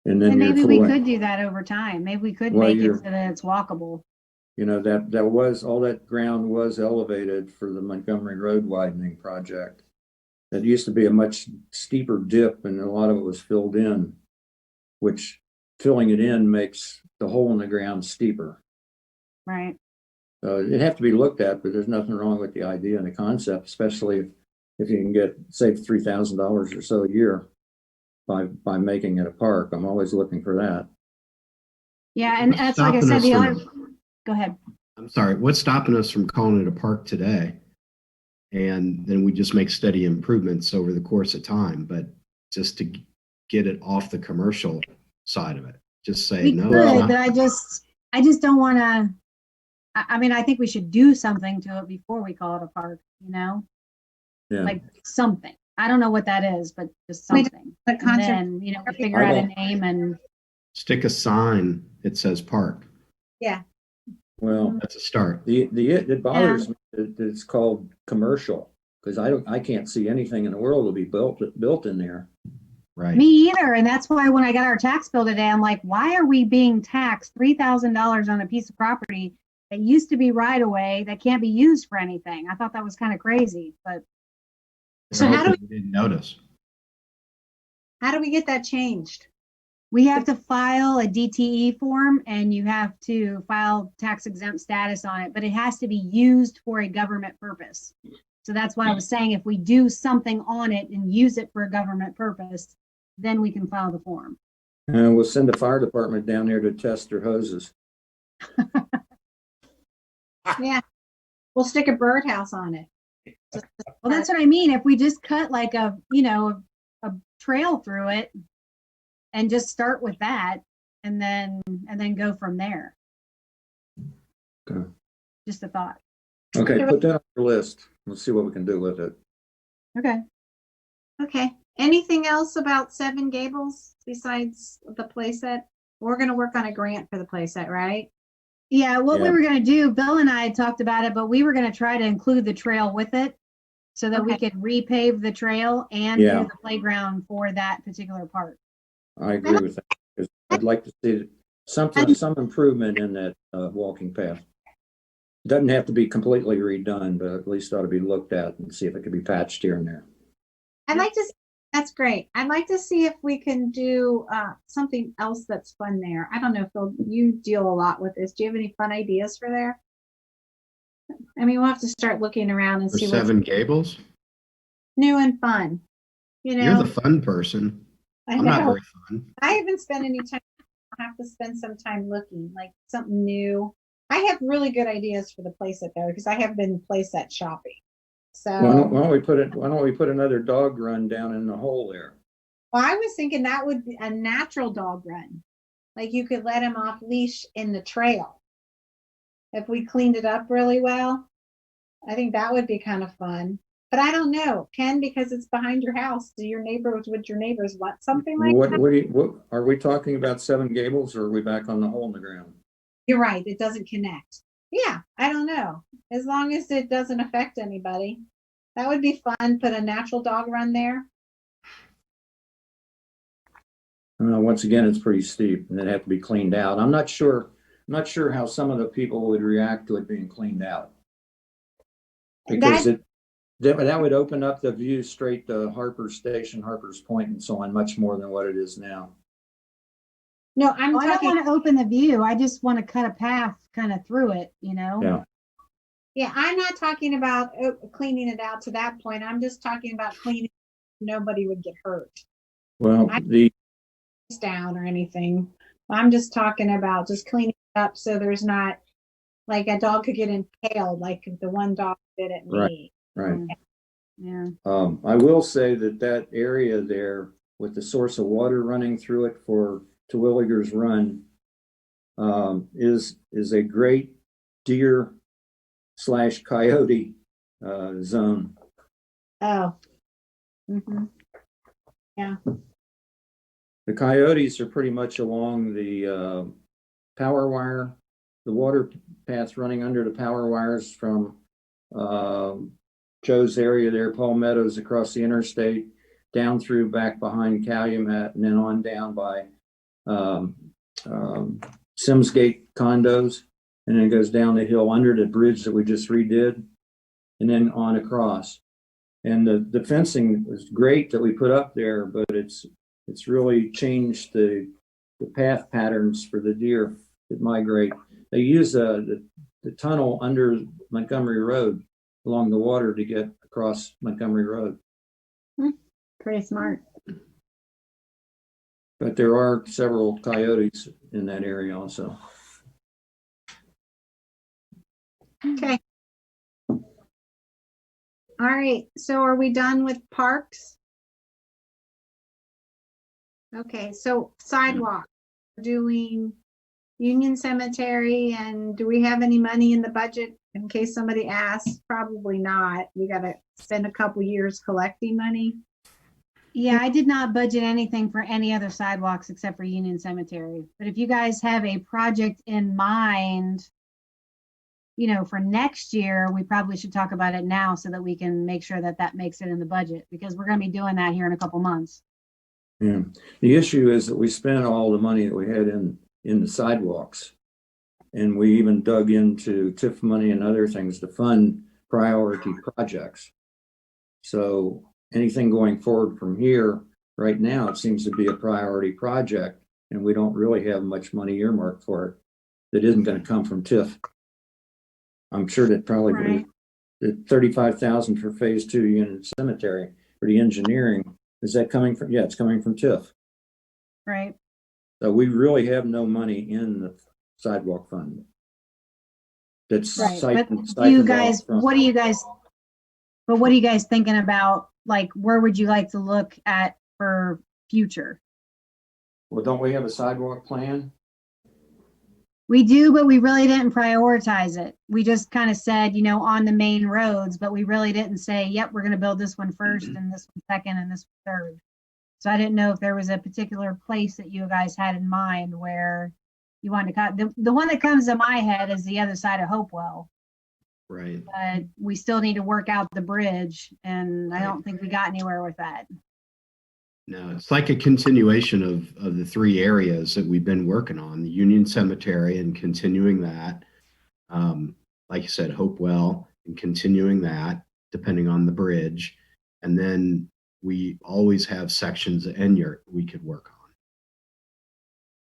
And then And maybe we fooling- could do that over time. Maybe we could Well, make it you're- so that it's walkable. that was, all that ground was elevated for the Montgomery Road widening project. That used to be a much steeper dip, and a lot of it was filled in, which filling it in makes the hole in the ground steeper. Right. So it'd have to be looked at, but there's nothing wrong with the idea and the concept, especially if you can save $3,000 or so a year by making it a park. I'm always looking for that. Yeah, and that's like I said, go ahead. I'm sorry. What's stopping us from calling it a park today? And then we just make steady improvements over the course of time, but just to get it off the commercial side of it, just say We no. could, but I just don't want to. I mean, I think we should do something to it before we call it a park. Yeah. Like something. I don't know what that is, but just something. The concert. And then we figure out a name and. Stick a sign that says park. Yeah. Well, That's a start. it bothers me that it's called commercial, because I can't see anything in the world will be built in there. Right. Me either. And that's why when I got our tax bill today, I'm like, why are we being taxed $3,000 on a piece of property that used to be right away that can't be used for anything? I thought that was kind of crazy, but So how do we didn't notice? How do we get that changed? we have to file a DTE form and you have to file tax exempt status on it, but it has to be used for a government purpose. So that's why I was saying if we do something on it and use it for a government purpose, then we can file the form. And we'll send the fire department down there to test their hoses. Yeah, we'll stick a birdhouse on it. Well, that's what I mean. If we just cut like a trail through it and just start with that and then go from there. Okay. Just a thought. Okay, put that on your list. Let's see what we can do with it. Okay. Okay. Anything else about Seven Gables besides the playset? We're going to work on a grant for the playset, right? Yeah, what we Yeah. were going to do, Bill and I had talked about it, but we were going to try to include the trail with it so that we Okay. could repave the trail and Yeah. do the playground for that particular part. I agree with that. 'Cause I'd like to see some improvement in that walking path. Doesn't have to be completely redone, but at least ought to be looked at and see if it could be patched here and there. I'd like to, that's great. I'd like to see if we can do something else that's fun there. I don't know, Phil, you deal a lot with this. Do you have any fun ideas for there? I mean, we'll have to start looking around and For see what's Seven Gables? new and fun. You You're know, the fun person. I I'm not know. very fun. I haven't spent any time. I have to spend some time looking, like something new. I have really good ideas for the playset though, because I have been playset shopping. So Why don't we put another dog run down in the hole there? well, I was thinking that would be a natural dog run. Like you could let him off leash in the trail. If we cleaned it up really well, I think that would be kind of fun. But I don't know, Ken, because it's behind your house. Would your neighbors want something like that? What are we talking about, Seven Gables, or are we back on the hole in the ground? You're right, it doesn't connect. Yeah, I don't know. As long as it doesn't affect anybody. That would be fun. Put a natural dog run there. Once again, it's pretty steep and it'd have to be cleaned out. I'm not sure how some of the people would react to it being cleaned out. Because that would open up the view straight to Harper's Station, Harper's Point, and so on, much more than what it is now. No, I'm I don't talking. want to open the view. I just want to cut a path kind of through it, you know? Yeah. Yeah, I'm not talking about cleaning it out to that point. I'm just talking about cleaning. Nobody would get hurt Well, down or anything. I'm just talking about just cleaning it up so there's not like a dog could get impaled like the one dog did at me. right. Yeah. I will say that area there with the source of water running through it for Terwilliger's Run is a great deer/coyote zone. Oh. Mm-hmm. Yeah. The coyotes are pretty much along the power wire, the water paths running under the power wires from Joe's area there, Paul Meadows, across the interstate, down through back behind Calumet, and then on down by Symmes Gate condos, and then it goes down the hill under the bridge that we just redid, and then on across. And the fencing was great that we put up there, but it's really changed the path patterns for the deer that migrate. They use the tunnel under Montgomery Road along the water to get across Montgomery Road. Pretty smart. But there are several coyotes in that area also. Okay. All right. So are we done with parks? Okay. So sidewalk, doing Union Cemetery, and do we have any money in the budget in case somebody asks? Probably not. We got to spend a couple years collecting money. Yeah, I did not budget anything for any other sidewalks except for Union Cemetery. But if you guys have a project in mind, you know, for next year, we probably should talk about it now so that we can make sure that that makes it in the budget, because we're going to be doing that here in a couple months. Yeah. The issue is that we spent all the money that we had in the sidewalks. And we even dug into TIF money and other things to fund priority projects. So anything going forward from here, right now, it seems to be a priority project, and we don't really have much money earmarked for it that isn't going to come from TIF. I'm sure that probably Right. the 35,000 for phase 2 Union Cemetery for the engineering, is that coming from? Yeah, it's coming from TIF. Right. So we really have no money in the sidewalk fund. That's Right. siphoned- But do you siphoned off guys, from- what are you guys thinking about? Like, where would you like to look at for future? Well, don't we have a sidewalk plan? We do, but we really didn't prioritize it. We just kind of said, on the main roads, but we really didn't say, yep, we're going to build this one first and this one second and this one third. So I didn't know if there was a particular place that you guys had in mind where you wanted to cut. The one that comes to my head is the other side of Hopewell, Right. but we still need to work out the bridge, and I Right. don't think we got anywhere with that. No, it's like a continuation of the three areas that we've been working on, the Union Cemetery and continuing that. Like you said, Hopewell and continuing that, depending on the bridge. And then we always have sections of Enyart we could work on.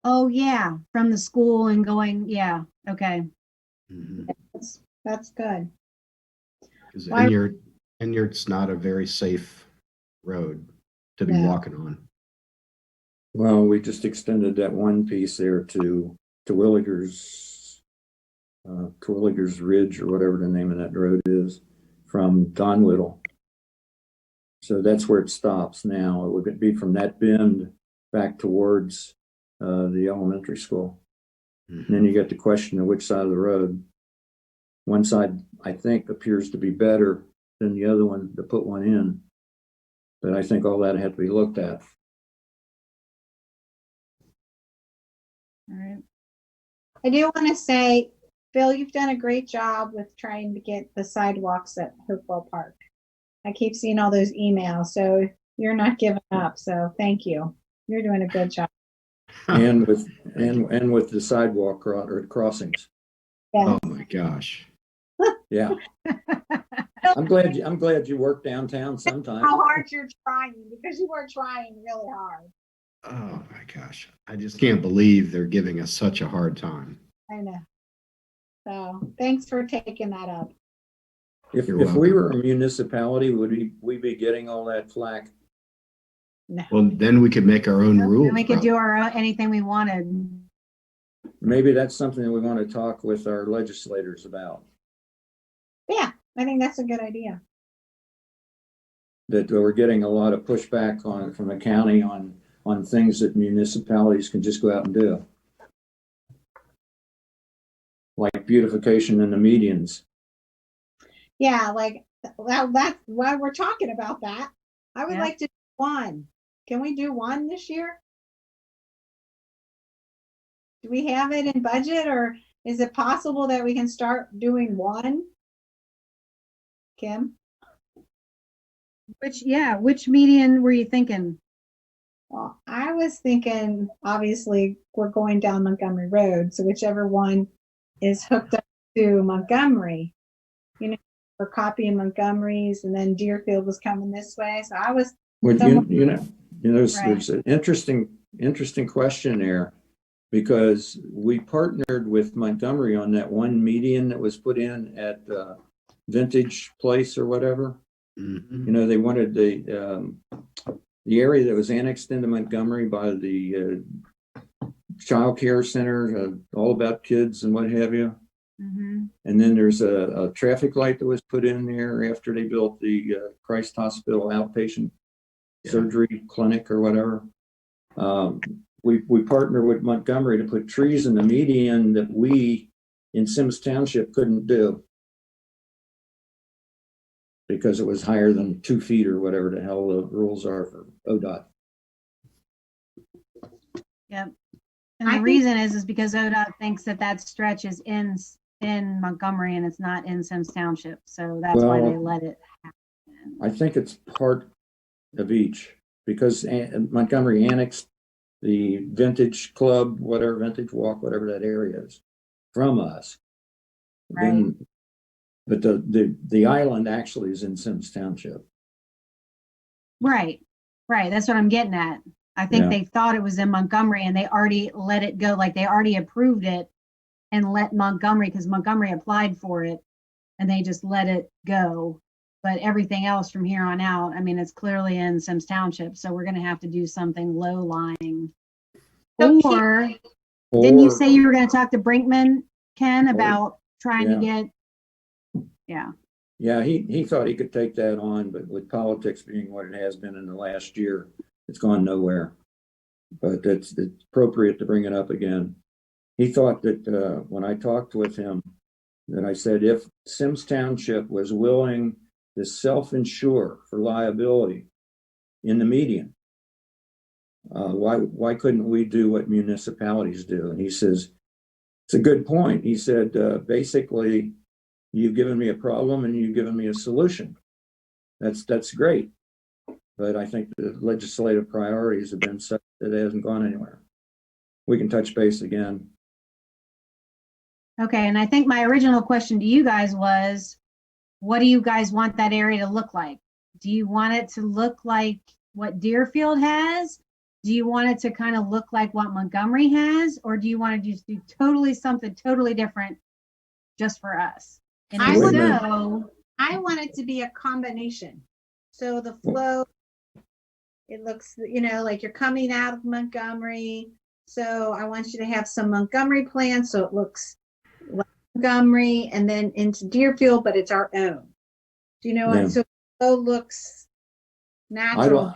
Oh, yeah, from the school and going, yeah, okay. Mhm. That's good. Because Why- Enyart's not a very safe road to be No. walking on. Well, we just extended that one piece there to Williger's Ridge, or whatever the name of that road is, from Don Whittle. So that's where it stops now. It would be from that bend back towards the elementary school. And then you get the question of which side of the road. One side, I think, appears to be better than the other one to put one in. But I think all that had to be looked at. All right. I do want to say, Bill, you've done a great job with trying to get the sidewalks at Hopewell Park. I keep seeing all those emails, so you're not giving up. So thank you. You're doing a good job. And with the sidewalk or crossings. Yeah. Oh my gosh. Yeah. I'm glad you work downtown sometime. How hard you're trying, because you are trying really hard. Oh my gosh. I just can't believe they're giving us such a hard time. I know. So thanks for taking that up. If You're we welcome. were a municipality, would we be getting all that flack? No. Well, then we could make our own rules. And we could Rob. do our anything we wanted. Maybe that's something that we want to talk with our legislators about. Yeah, I think that's a good idea. That we're getting a lot of pushback from the county on things that municipalities can just go out and do. Like beautification in the medians. Yeah, like that's why we're talking about that. I would Yeah. like to do one. Can we do one this year? Do we have it in budget, or is it possible that we can start doing one? Kim? Which median were you thinking? Well, I was thinking, obviously, we're going down Montgomery Road, so whichever one is hooked up to Montgomery, we're copying Montgomery's, and then Deerfield was coming this way. So I was, Would Right. there's an interesting question there, because we partnered with Montgomery on that one median that was put in at Vintage Place or whatever. Mhm. They wanted the area that was annexed into Montgomery by the child care center, all about kids and what have you. Mm-hmm. And then there's a traffic light that was put in there after they built the Christ Hospital outpatient Yeah. surgery clinic or whatever. We partner with Montgomery to put trees in the median that we in Symmes Township couldn't do, because it was higher than 2 feet or whatever the hell the rules are for ODOT. Yep. I And the think- reason is because ODOT thinks that stretch is in Montgomery and it's not in Symmes Township. So that's why they Well, let it happen. I think it's part of each. because Montgomery annexed the Vintage Club, whatever, Vintage Walk, whatever that area is, from us. Then, but the island actually is in Symmes Township. Right, right. That's what I'm getting at. I think Yeah. they thought it was in Montgomery and they already let it go, like they already approved it and let Montgomery, because Montgomery applied for it and they just let it go. But everything else from here on out, I mean, it's clearly in Symmes Township, so we're gonna have to do something low lying. Okay. Or, didn't you Or- say you were gonna talk to Brinkman, Ken, about trying to Yeah. get? Yeah, Yeah, he thought he could take that on, but with politics being what it has been in the last year, it's gone nowhere. But it's appropriate to bring it up again. He thought that when I talked with him, that I said if Symmes Township was willing to self-insure for liability in the median, why couldn't we do what municipalities do? And he says, it's a good point. He said, basically, you've given me a problem and you've given me a solution. That's great. But I think the legislative priorities have been such that it hasn't gone anywhere. We can touch base again. okay, and I think my original question to you guys was, what do you guys want that area to look like? Do you want it to look like what Deerfield has? Do you want it to kind of look like what Montgomery has? Or do you want to just do something totally different just for us? And I if would- so, I want it to be a combination. So the flow, it looks, like you're coming out of Montgomery. So I want you to have some Montgomery plans so it looks like Montgomery, and then into Deerfield, but it's our own. Do you know Yeah. what? So the flow looks natural.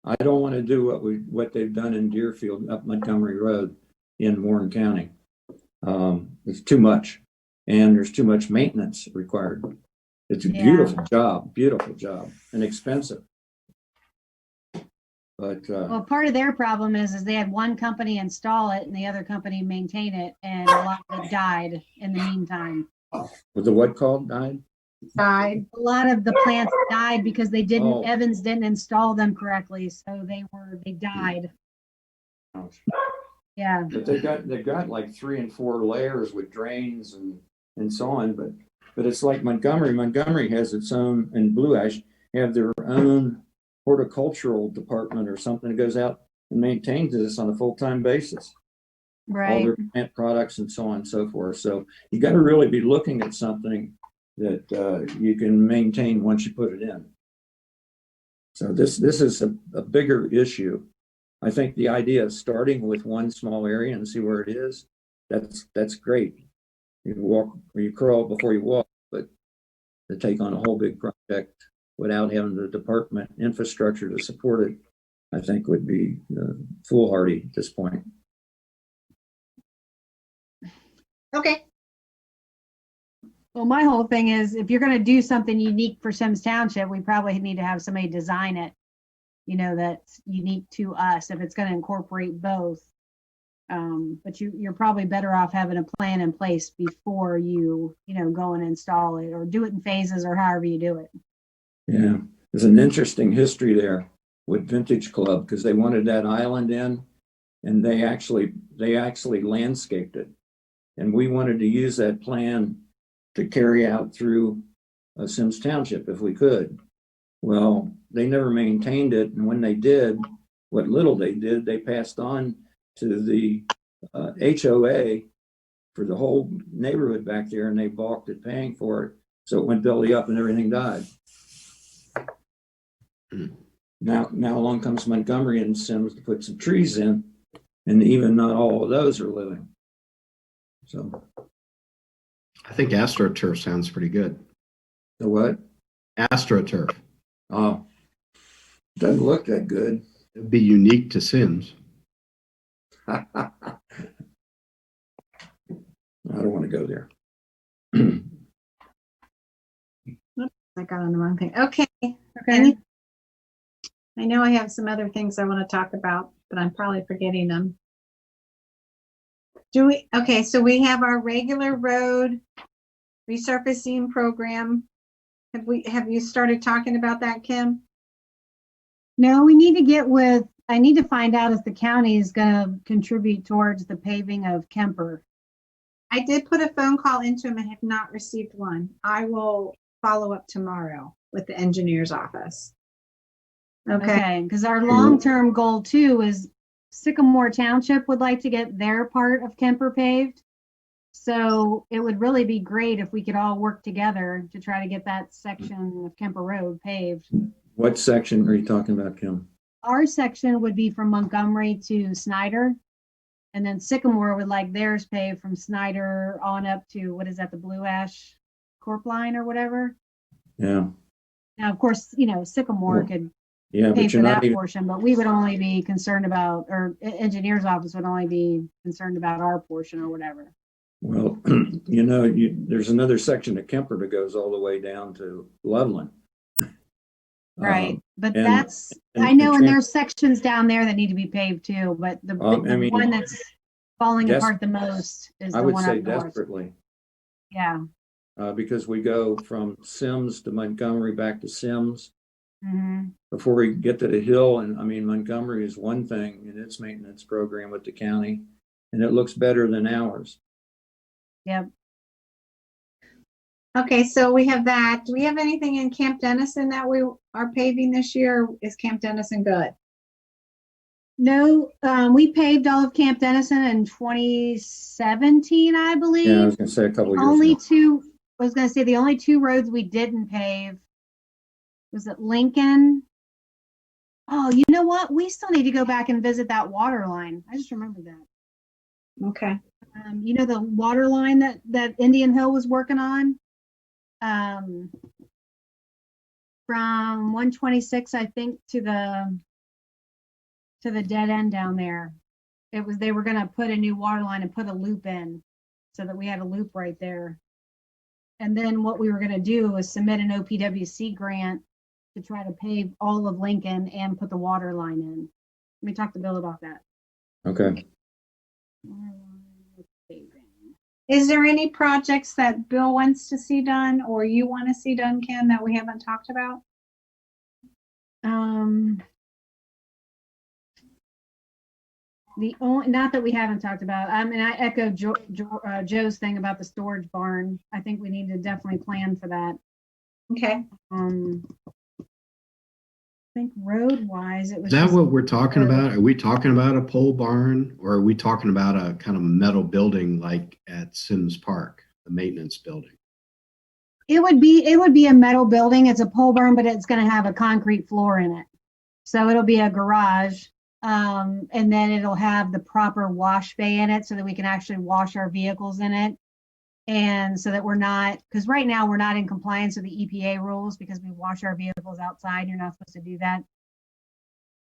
I don't want to do what they've done in Deerfield up Montgomery Road in Warren County. It's too much, and there's too much maintenance required. It's a Yeah. beautiful job, and expensive. But well, part of their problem is they had one company install it and the other company maintain it, and a lot of it died in the meantime. with the what called died? Side. A lot of the plants died because they didn't, Oh. Evans didn't install them correctly, so they died. Yeah, But they've got like 3 and 4 layers with drains and so on. But it's like Montgomery. Montgomery has its own, and Blue Ash have their own horticultural department or something that goes out and maintains this on a full-time basis. All right. their plant products and so on and so forth. So you got to really be looking at something that you can maintain once you put it in. So this is a bigger issue. I think the idea of starting with one small area and see where it is, that's great. You walk or you crawl before you walk, but to take on a whole big project without having the department infrastructure to support it, I think would be foolhardy at this point. Okay. Well, my whole thing is, if you're gonna do something unique for Symmes Township, we probably need to have somebody design it, that's unique to us, if it's gonna incorporate both. But you're probably better off having a plan in place before you go and install it, or do it in phases, or however you do it. Yeah, there's an interesting history there with Vintage Club because they wanted that island in, and they actually landscaped it, and we wanted to use that plan to carry out through Symmes Township if we could. Well, they never maintained it, and when they did, what little they did, they passed on to the HOA for the whole neighborhood back there, and they balked at paying for it, so it went belly up and everything died. Now along comes Montgomery and Symmes to put some trees in, and even not all of those are living. So I think AstroTurf sounds pretty good. the what? AstroTurf. Oh, doesn't look that good. It'd be unique to Sims. I don't want to go there. I got on the wrong thing. Okay. Okay. I know I have some other things I want to talk about, but I'm probably forgetting them. Okay, so we have our regular road resurfacing program. Have you started talking about that, Kim? No, I need to find out if the county is gonna contribute towards the paving of Kemper. I did put a phone call into him and have not received one. I will follow up tomorrow with the engineer's office. Okay. Okay, because our long-term goal too is Sycamore Township would like to get their part of Kemper paved. So it would really be great if we could all work together to try to get that section of Kemper Road paved. What section are you talking about, Kim? Our section would be from Montgomery to Snyder. And then Sycamore would like theirs paved from Snyder on up to, what is that, the Blue Ash Corp line or whatever. Yeah, Now, of course, Sycamore could yeah, pay but for you're not that even, portion, but we would only be concerned about, or engineer's office would only be concerned about our portion or whatever. well, there's another section of Kemper that goes all the way down to Loveland. Right, but and- that's, and- I know, and and tran- there's sections down there that need to be paved too, but the I mean, one that's falling des- apart the most is I the would one say up north. desperately, Yeah. because we go from Symmes to Montgomery back to Symmes Mhm. before we get to the hill. And I mean, Montgomery is one thing in its maintenance program with the county, and it looks better than ours. Yep. Okay, so we have that. Do we have anything in Camp Dennison that we are paving this year? Is Camp Dennison good? No, we paved all of Camp Dennison in 2017, I believe. Yeah, I was gonna say a couple years Only ago. the only two roads we didn't pave was at Lincoln. Oh, you know what? We still need to go back and visit that water line. I just remembered that. Okay. The water line that Indian Hill was working on? From 126, I think, to the dead end down there. They were gonna put a new water line and put a loop in so that we had a loop right there. And then what we were gonna do was submit an OPWC grant to try to pave all of Lincoln and put the water line in. Let me talk to Bill about that. Okay. Is there any projects that Bill wants to see done or you want to see done, Ken, that we haven't talked about? Not that we haven't talked about, and I echo Joe's thing about the storage barn. I think we need to definitely plan for that. Okay. I think road wise, it was Is that just what we're talking road. about? Are we talking about a pole barn or are we talking about a kind of metal building like at Symmes Park, the maintenance building? It would be a metal building. It's a pole barn, but it's going to have a concrete floor in it. So it'll be a garage. And then it'll have the proper wash bay in it so that we can actually wash our vehicles in it. And so that because right now we're not in compliance with the EPA rules because we wash our vehicles outside. You're not supposed to do that.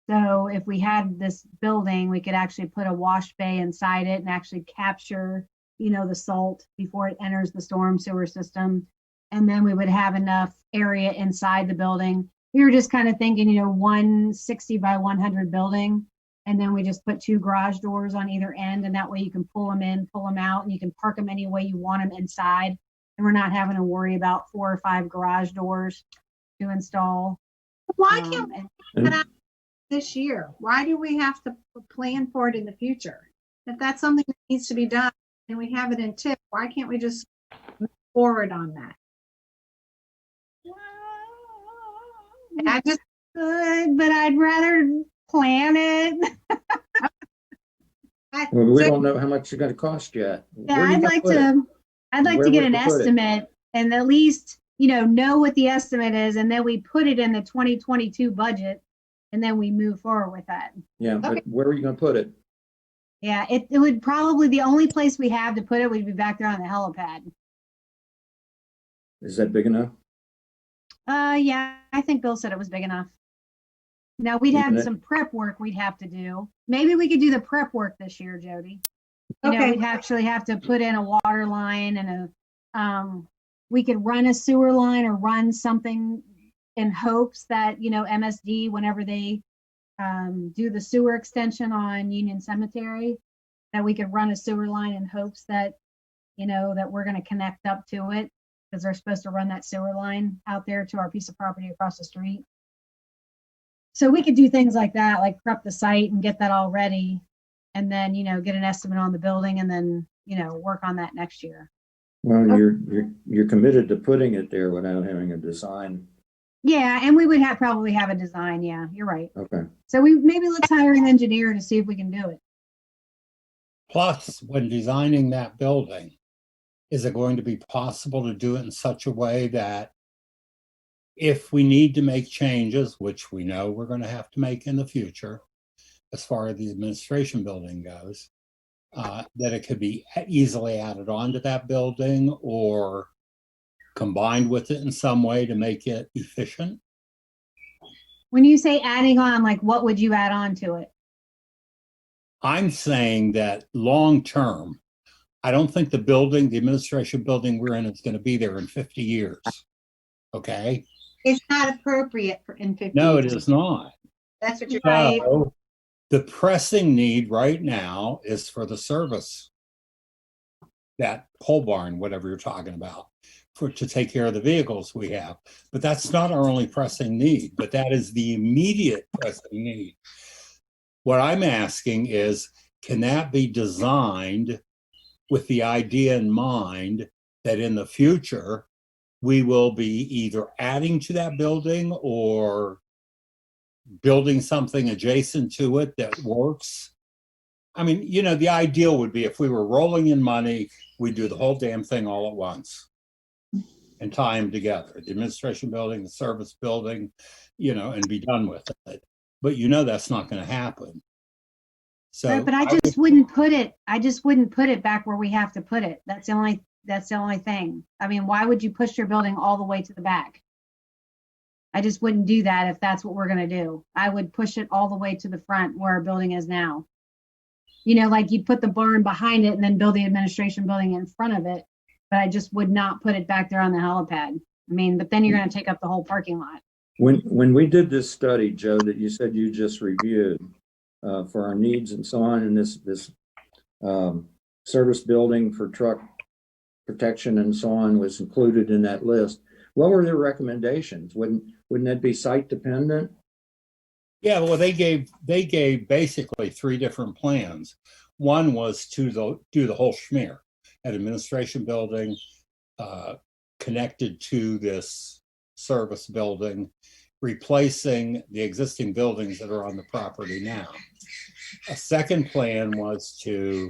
So if we had this building, we could actually put a wash bay inside it and actually capture, the salt before it enters the storm sewer system. And then we would have enough area inside the building. We were just kind of thinking, 160 by 100 building. And then we just put 2 garage doors on either end. And that way you can pull them in, pull them out, and you can park them any way you want them inside. And we're not having to worry about 4 or 5 garage doors to install. Why can't we And- do that this year? Why do we have to plan for it in the future? If that's something that needs to be done and we have it in tip, why can't we just move forward on that? I just Good, but I'd rather plan it. Well, we don't know how much it's gonna cost yet. Yeah, Where you I'd gonna like put it? to Where get would an you put it? estimate and at least, know what the estimate is, and then we put it in the 2022 budget, and then we move forward with that. Yeah, but Okay. where are you gonna put it? Yeah, it would probably, the only place we have to put it would be back there on the helipad. Is that big enough? Yeah, I think Bill said it was big enough. Now we'd Even have it- some prep work we'd have to do. Maybe we could do the prep work this year, Jody. Okay. We'd actually have to put in a water line and we could run a sewer line or run something in hopes that, MSD, whenever they do the sewer extension on Union Cemetery, that we could run a sewer line in hopes that, that we're going to connect up to it because they're supposed to run that sewer line out there to our piece of property across the street. So we could do things like that, like prep the site and get that all ready. And then, get an estimate on the building and then, work on that next year. Well, you're committed to putting it there without having a design. Yeah, and we would probably have a design. Yeah, you're right. Okay. So let's hire an engineer to see if we can do it. Plus, when designing that building, is it going to be possible to do it in such a way that if we need to make changes, which we know we're going to have to make in the future, as far as the administration building goes, that it could be easily added on to that building or combined with it in some way to make it efficient? When you say adding on, like what would you add on to it? I'm saying that long term, I don't think the administration building we're in is going to be there in 50 years. Okay? It's not appropriate for in 50 No, it years. is not. That's what you're Right. So, the pressing need right now is for the service, that pole barn, whatever you're talking about, to take care of the vehicles we have. But that's not our only pressing need, but that is the immediate pressing need. What I'm asking is, can that be designed with the idea in mind that in the future, we will be either adding to that building or building something adjacent to it that works? I mean, the ideal would be if we were rolling in money, we'd do the whole damn thing all at once and tie them together, the administration building, the service building, and be done with it. But that's not going to happen. So, Right, but I just wouldn't put it back where we have to put it. That's the only thing. I mean, why would you push your building all the way to the back? I just wouldn't do that if that's what we're going to do. I would push it all the way to the front where our building is now. Like you'd put the barn behind it and then build the administration building in front of it. But I just would not put it back there on the helipad. I mean, but then you're going to take up the whole parking lot. When we did this study, Joe, that you said you just reviewed for our needs and so on, and this service building for truck protection and so on was included in that list. What were their recommendations? Wouldn't that be site dependent? Yeah, well, they gave basically three different plans. One was to do the whole schmear, an administration building connected to this service building, replacing the existing buildings that are on the property now. A second plan was to...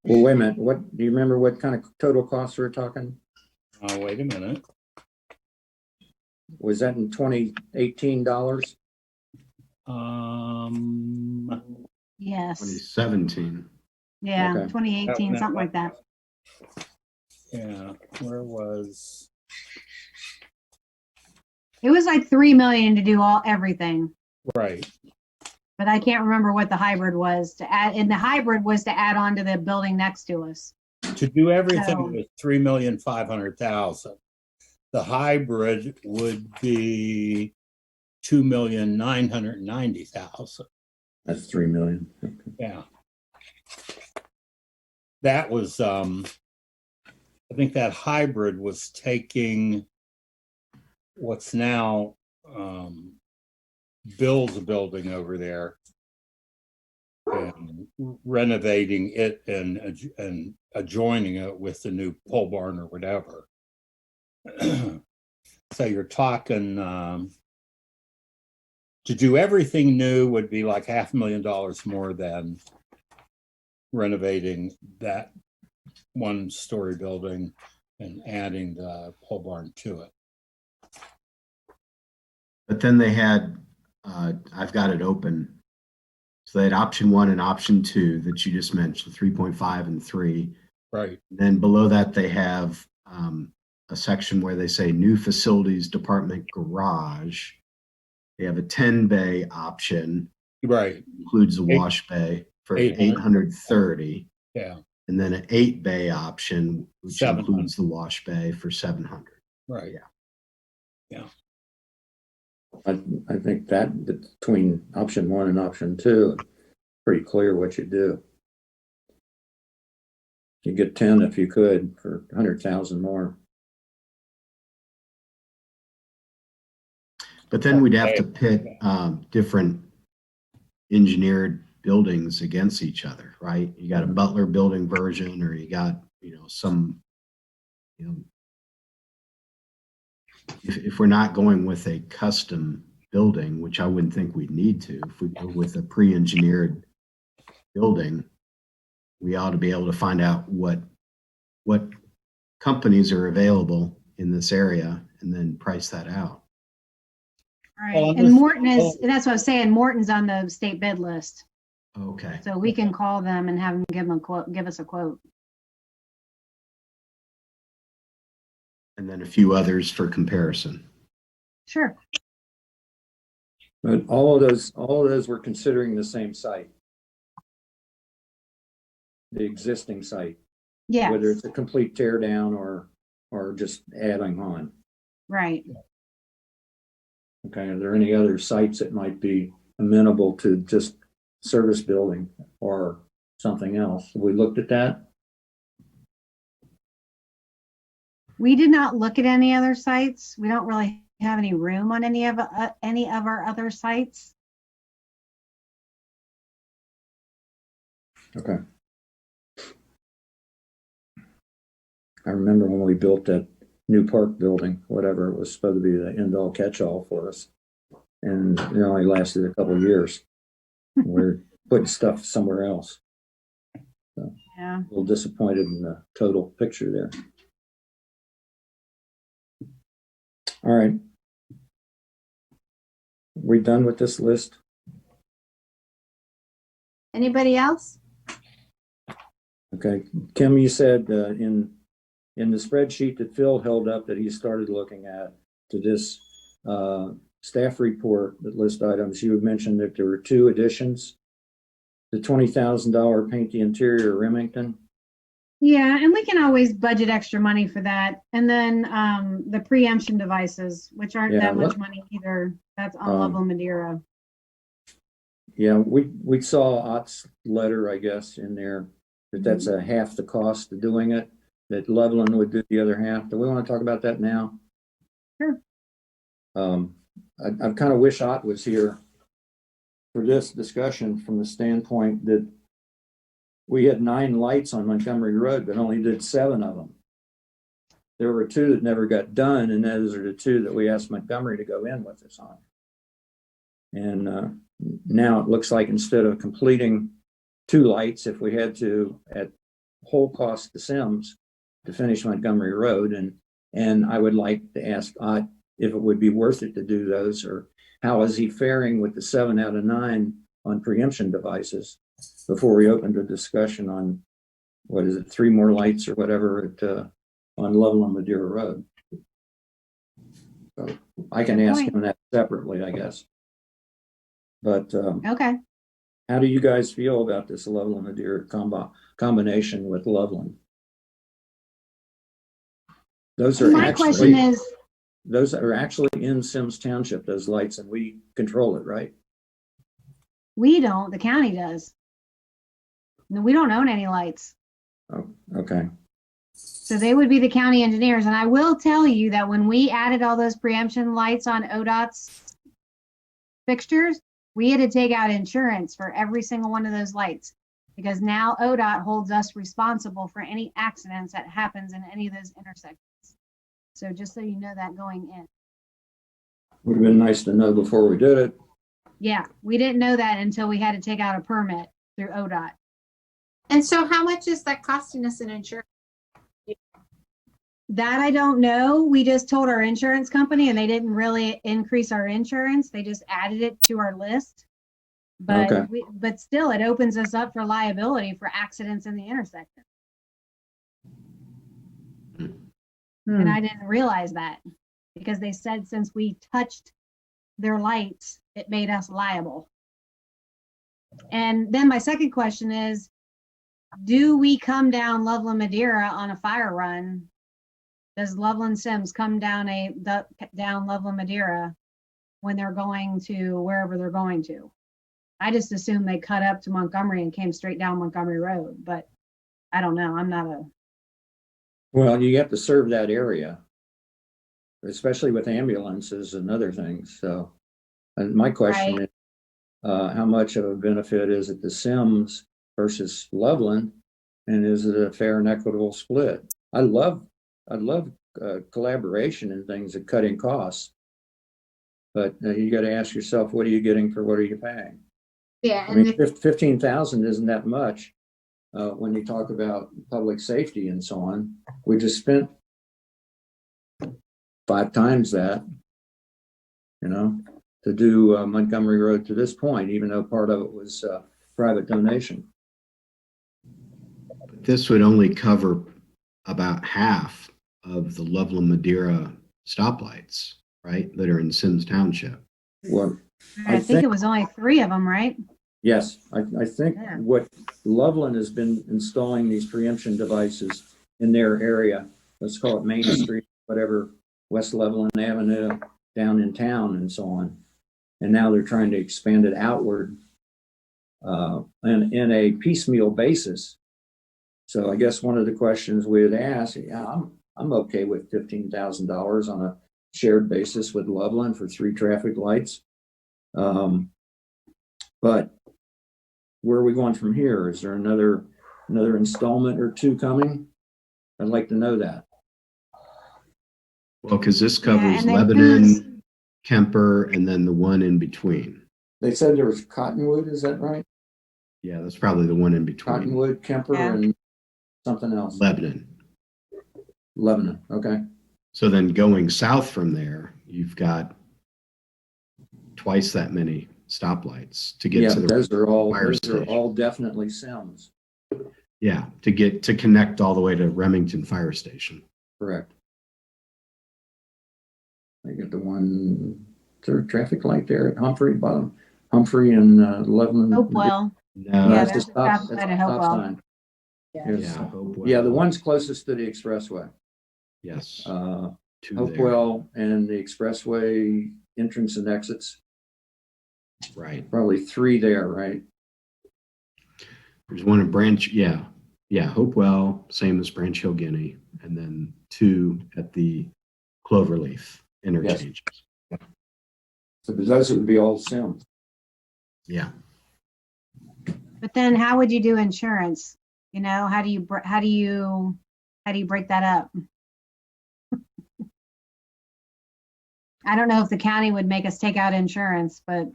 Well, wait a minute. What do you remember? What kind of total costs we're talking? Wait a minute. Was that in 2018 dollars? Yes. 2017. Yeah, Okay. 2018, something like that. Yeah, where was... It was like 3 million to do everything. Right. But I can't remember what the hybrid was to add. And the hybrid was to add on to the building next to us. To do everything So- was $3,500,000. The hybrid would be $2,990,000. That's 3 million. Okay. Yeah. That was I think that hybrid was taking what's now Bill's building over there and renovating it and adjoining it with the new pole barn or whatever. So you're talking to do everything new would be like $500,000 more than renovating that one-story building and adding the pole barn to it. But then they had, I've got it open. So they had option 1 and option 2 that you just mentioned, 3.5 and 3. Right. Then below that, they have a section where they say new facilities department garage. They have a 10-bay option. Right. Includes a wash bay for 830. Yeah. And then an 8-bay option, which 700. includes the wash bay for 700. Right. Yeah. I think that between option 1 and option 2, pretty clear what you do. You get 10 if you could for 100,000 more. But then we'd have to pit different engineered buildings against each other, right? You got a Butler building version, or you got, some, if we're not going with a custom building, which I wouldn't think we'd need to, if we go with a pre-engineered building, we ought to be able to find out what companies are available in this area and then price that out. Right. And Morton that's what I was saying. Morton's on the state bid list. Okay. So we can call them and have them give us a quote. And then a few others for comparison. Sure. But all of those were considering the same site. The existing site. Yes. Whether it's a complete tear down or just adding on. Right. Okay, are there any other sites that might be amenable to just service building or something else? Have we looked at that? We did not look at any other sites. We don't really have any room on any of our other sites. Okay. I remember when we built that new park building, whatever, it was supposed to be the end-all catch-all for us. And it only lasted a couple of years. We're putting stuff somewhere else. So, Yeah. a little disappointed in the total picture there. All right. We done with this list? Anybody else? Okay. Kim, you said in the spreadsheet that Phil held up that he started looking at to this staff report that list items, you had mentioned that there were 2 additions. The $20,000 paint the interior Remington. Yeah, and we can always budget extra money for that. And then the preemption devices, which aren't that much money either. That's on Loveland Madeira. Yeah, we saw Ott's letter, I guess, in there that that's a half the cost of doing it, that Loveland would do the other half. Do we want to talk about that now? Sure. I kind of wish Ott was here for this discussion from the standpoint that we had 9 lights on Montgomery Road, but only did 7 of them. There were 2 that never got done, and those are the 2 that we asked Montgomery to go in with us on. And now it looks like instead of completing 2 lights, if we had to at whole cost to Symmes to finish Montgomery Road, and I would like to ask Ott if it would be worth it to do those, or how is he faring with the 7 out of 9 on preemption devices before we opened a discussion on, what is it, 3 more lights or whatever on Loveland Madeira Road. So I can ask him that separately, I guess. But Okay. how do you guys feel about this Loveland Madeira combination with Loveland? Those are My question is, those are actually in Symmes Township, those lights, and we control it, right? we don't, the county does. No, we don't own any lights. Oh, okay. So they would be the county engineers. And I will tell you that when we added all those preemption lights on ODOT's fixtures, we had to take out insurance for every single one of those lights, because now ODOT holds us responsible for any accidents that happens in any of those intersections. So just so you know that going in. Would have been nice to know before we did it. Yeah, we didn't know that until we had to take out a permit through ODOT. And so how much is that costing us in insurance? That I don't know. We just told our insurance company and they didn't really increase our insurance. They just added it to our list. But Okay. but still, it opens us up for liability for accidents in the intersection. And I didn't realize that, because they said since we touched their lights, it made us liable. And then my second question is, do we come down Loveland Madeira on a fire run? Does Loveland Symmes come down down Loveland Madeira when they're going to wherever they're going to? I just assumed they cut up to Montgomery and came straight down Montgomery Road, but I don't know. I'm not a. Well, you have to serve that area. especially with ambulances and other things. So, and my question Right. is, how much of a benefit is it to Symmes versus Loveland? And is it a fair and equitable split? I love collaboration and things and cutting costs. But you got to ask yourself, what are you getting for what are you paying? Yeah, I and mean, the, 15,000 isn't that much when you talk about public safety and so on. We just spent 5 times that, you know, to do Montgomery Road to this point, even though part of it was private donation. This would only cover about half of the Loveland Madeira stoplights, right, that are in Symmes Township. Well, I think it was only 3 of them, right? yes, I think Yeah. what Loveland has been installing these preemption devices in their area, let's call it Main Street, whatever, West Loveland Avenue, down in town and so on. And now they're trying to expand it outward and in a piecemeal basis. So I guess one of the questions we would ask, yeah, I'm okay with $15,000 on a shared basis with Loveland for 3 traffic lights. But where are we going from here? Is there another installment or 2 coming? I'd like to know that. Well, because this Yeah, covers and then Lebanon, Kemper, and then the one in between. They said there was Cottonwood, is that right? Yeah, that's probably the one in between. Cottonwood, Kemper, Yeah. and something else. Lebanon. Lebanon, okay. So then going south from there, you've got twice that many stoplights to get Yeah, to the those are fire station. all definitely Symmes, Yeah, to connect all the way to Remington Fire Station. correct. I get the one, third traffic light there at Humphrey, bottom, Humphrey and Loveland. Hopewell. No, Yeah, That's there's the a stop, stop that's sign the at stop Hopewell. sign. Yeah. Yes. yeah, Hopewell. Yeah, the one's closest to the expressway. Yes, 2 there. Hopewell and the expressway entrance and exits, Right. probably 3 there, right? There's one in Branch. Yeah, Hopewell, same as Branch Hill Guinea, and then 2 at the Cloverleaf interchange. So those would be all Symmes. Yeah. But then how would you do insurance? You know, how do you break that up? I don't know if the county would make us take out insurance, but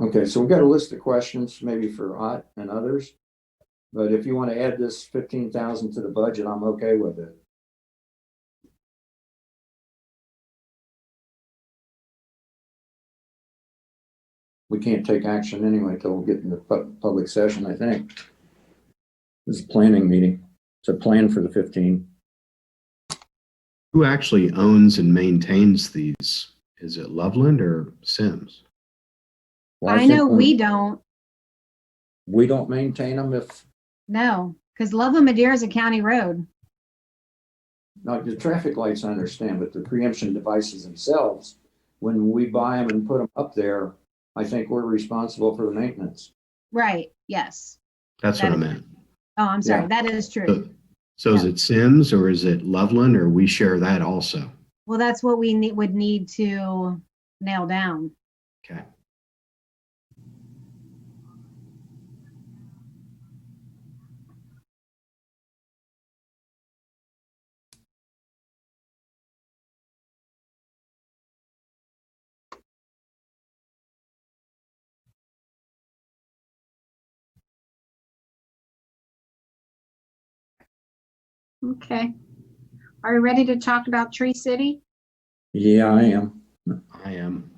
Okay, so we've got a list of questions, maybe for Ott and others. But if you want to add this 15,000 to the budget, I'm okay with it. We can't take action anyway till we get in the public session, I think. This is a planning meeting. It's a plan for the 15. Who actually owns and maintains these? Is it Loveland or Symmes? Well, I know we don't. We don't maintain them if, No, because Loveland Madeira is a county road. not the traffic lights, I understand, but the preemption devices themselves, when we buy them and put them up there, I think we're responsible for the maintenance. Right, yes. That's what I meant. Oh, I'm sorry, Yeah. that is true. So is it Symmes or is it Loveland, or we share that also? Well, that's what we would need to nail down. Okay. okay. Are we ready to talk about Tree City? Yeah, I am. I am.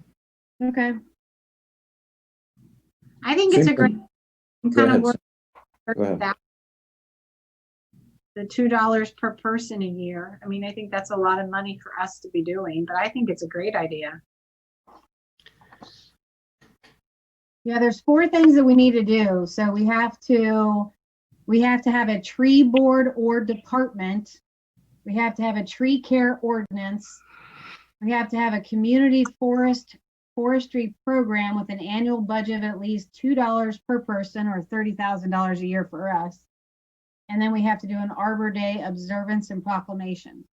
Okay. I think it's a great Go kind of ahead. work Go ahead. that the $2 per person a year. I mean, I think that's a lot of money for us to be doing, but I think it's a great idea. Yeah, there's 4 things that we need to do. So we have to have a tree board or department. We have to have a tree care ordinance. We have to have a community forest forestry program with an annual budget of at least $2 per person or $30,000 a year for us. And then we have to do an Arbor Day observance and proclamation.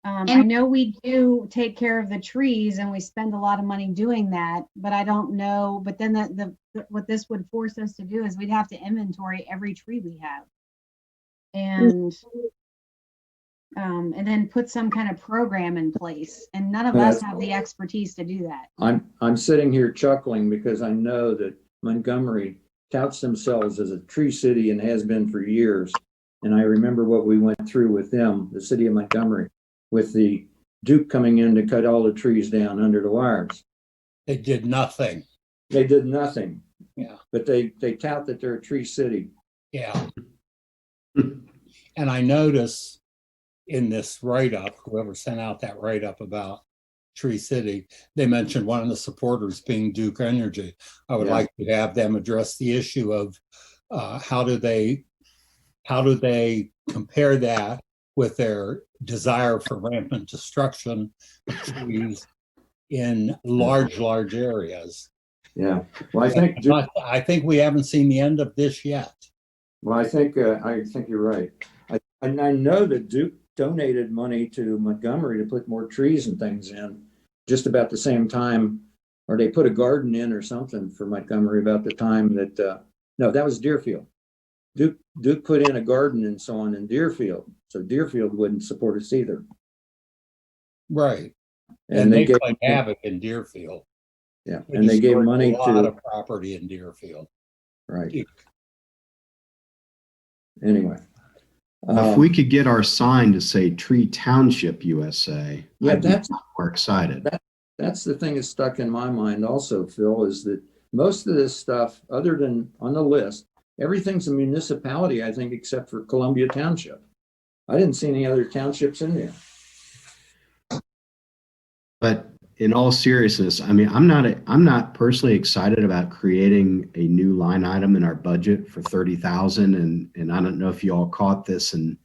I know we do take care of the trees and we spend a lot of money doing that, but I don't know, but then what this would force us to do is we'd have to inventory every tree we have. And then put some kind of program in place. And none of us have the expertise to do that. I'm sitting here chuckling because I know that Montgomery touts themselves as a tree city and has been for years. And I remember what we went through with them, the city of Montgomery, with the Duke coming in to cut all the trees down under the wires. They did nothing. They did nothing. Yeah. But they tout that they're a tree city. Yeah. And I notice in this write-up, whoever sent out that write-up about Tree City, they mentioned one of the supporters being Duke Energy. I would like to have them address the issue of how do they compare that with their desire for rampant destruction of trees in large areas. Yeah. Well, I think we haven't seen the end of this yet. Well, I think you're right. I know that Duke donated money to Montgomery to put more trees and things in just about the same time, or they put a garden in or something for Montgomery about the time that, no, that was Deerfield. Duke put in a garden and so on in Deerfield, so Deerfield wouldn't support us either. Right. And they claim havoc in Deerfield. Yeah, and they gave money to a lot of property in Deerfield. Right. Anyway. If we could get our sign to say Tree Township USA, yeah, I'd be more excited. That's the thing that's stuck in my mind also, Phil, is that most of this stuff, other than on the list, everything's a municipality, I think, except for Columbia Township. I didn't see any other townships in there. But in all seriousness, I mean, I'm not personally excited about creating a new line item in our budget for 30,000. And I don't know if you all caught this in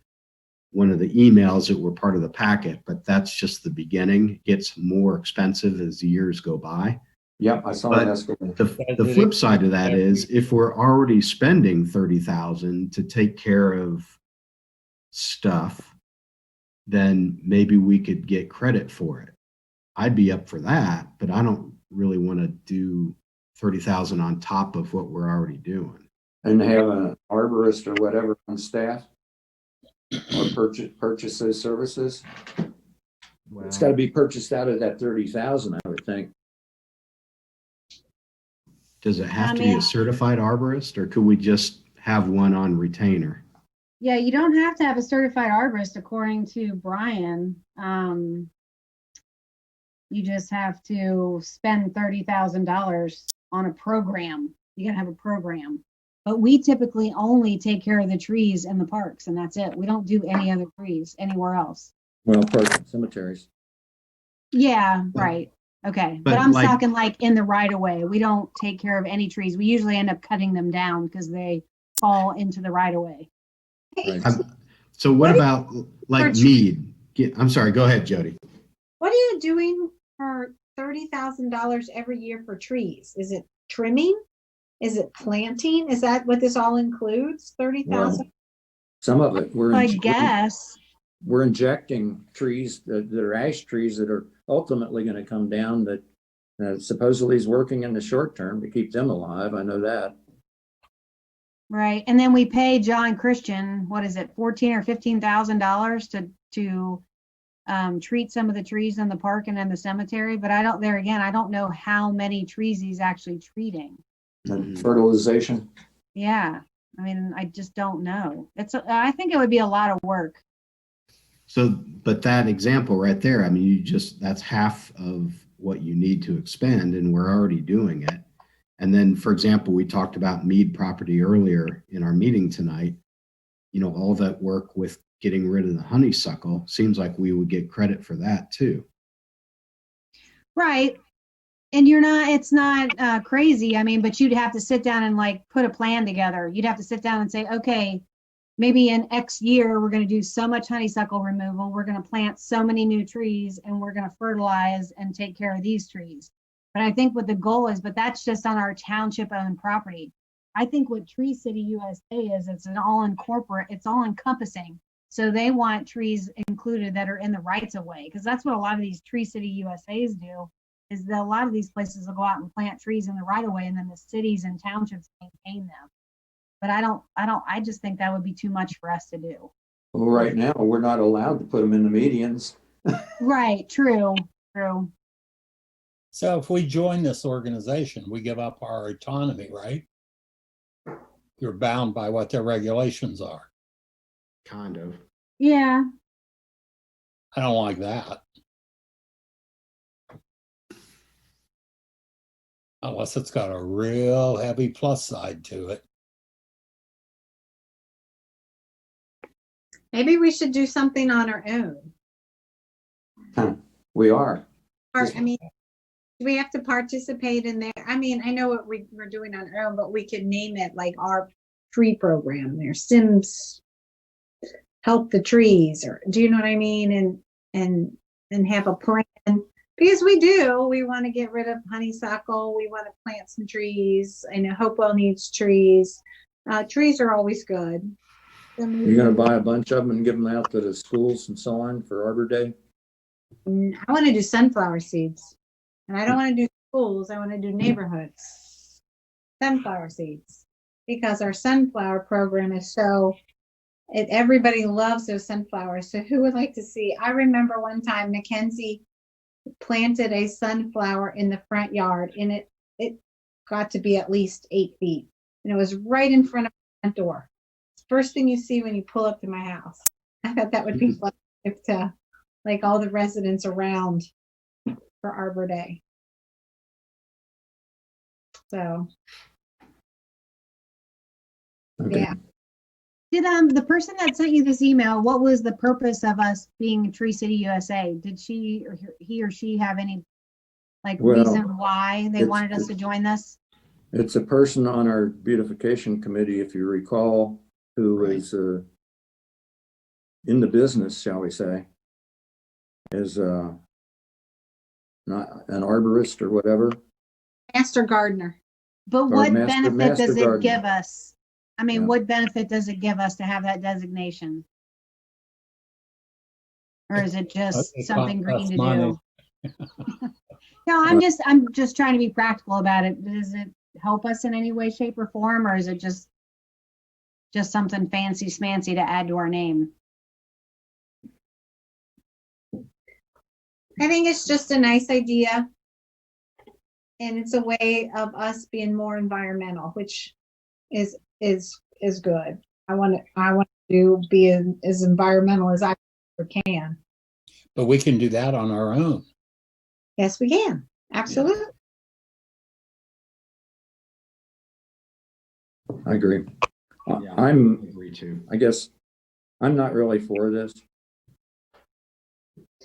one of the emails that were part of the packet, but that's just the beginning. It gets more expensive as the years go by. Yep, I saw that. The flip side of that is if we're already spending 30,000 to take care of stuff, then maybe we could get credit for it. I'd be up for that, but I don't really want to do 30,000 on top of what we're already doing. And have an arborist or whatever on staff or purchase those services. Well, it's got to be purchased out of that 30,000, I would think. Does it have to be a certified arborist, or could we just have one on retainer? Yeah, you don't have to have a certified arborist, according to Brian. You just have to spend $30,000 on a program. You gotta have a program. But we typically only take care of the trees in the parks, and that's it. We don't do any other trees anywhere else. Well, parks and cemeteries. Yeah, right. Okay. But I'm talking like in the right of way. We don't take care of any trees. We usually end up cutting them down because they fall into the right of way. Right. So what about like mead? I'm sorry, go ahead, Jody. What are you doing for $30,000 every year for trees? Is it trimming? Is it planting? Is that what this all includes? 30,000? Well, some of it. I guess. We're injecting trees that are ash trees that are ultimately going to come down that supposedly is working in the short term to keep them alive. I know that. Right. And then we pay John Christian, what is it, $14,000 or $15,000 to treat some of the trees in the park and in the cemetery. But I don't know how many trees he's actually treating. And fertilization. Yeah. I mean, I just don't know. I think it would be a lot of work. So, but that example right there, I mean, that's half of what you need to expend, and we're already doing it. And then, for example, we talked about mead property earlier in our meeting tonight. You know, all that work with getting rid of the honeysuckle, seems like we would get credit for that too. Right. And it's not crazy. I mean, but you'd have to sit down and like put a plan together. You'd have to sit down and say, okay, maybe in X year, we're going to do so much honeysuckle removal. We're going to plant so many new trees, and we're going to fertilize and take care of these trees. But I think what the goal is, but that's just on our township owned property. I think what Tree City USA is, it's an all it's all encompassing. So they want trees included that are in the rights of way, because that's what a lot of these Tree City USAs do, is that a lot of these places will go out and plant trees in the right of way, and then the cities and townships maintain them. But I just think that would be too much for us to do. Well, right now, we're not allowed to put them in the medians. Right, true. So if we join this organization, we give up our autonomy, right? You're bound by what their regulations are. Kind of. Yeah. I don't like that. Unless it's got a real heavy plus side to it. Maybe we should do something on our own. We are. Or, I mean, do we have to participate in there? I mean, I know what we're doing on our own, but we could name it like our tree program. There's Symmes Help the Trees, or do you know what I mean? And have a plan, because we want to get rid of honeysuckle. We want to plant some trees. I know Hopewell needs trees. Trees are always good. You're going to buy a bunch of them and give them out to the schools and so on for Arbor Day? I want to do sunflower seeds, and I don't want to do schools. I want to do neighborhoods. Sunflower seeds, because our sunflower program is everybody loves those sunflowers. So who would like to see? I remember one time Mackenzie planted a sunflower in the front yard, and it got to be at least 8 feet, and it was right in front of the front door. First thing you see when you pull up to my house. I thought that would be fun if like all the residents around for Arbor Day. So, Okay. yeah. Did the person that sent you this email, what was the purpose of us being Tree City USA? Did he or she have any reason why they wanted us to join this? It's a person on our beautification committee, if you recall, who is in the business, shall we say, is not an arborist or whatever. Master gardener. But what benefit does it gardener. give us? I mean, Yeah. what benefit does it give us to have that designation? Or is it just something green to do? No, I'm just trying to be practical about it. Does it help us in any way, shape, or form, or is it just something fancy smancy to add to our name? I think it's just a nice idea. And it's a way of us being more environmental, which is good. I want to be as environmental as I can. But we can do that on our own. Yes, we can. Absolutely. I agree. Yeah, I agree too. I guess I'm not really for this,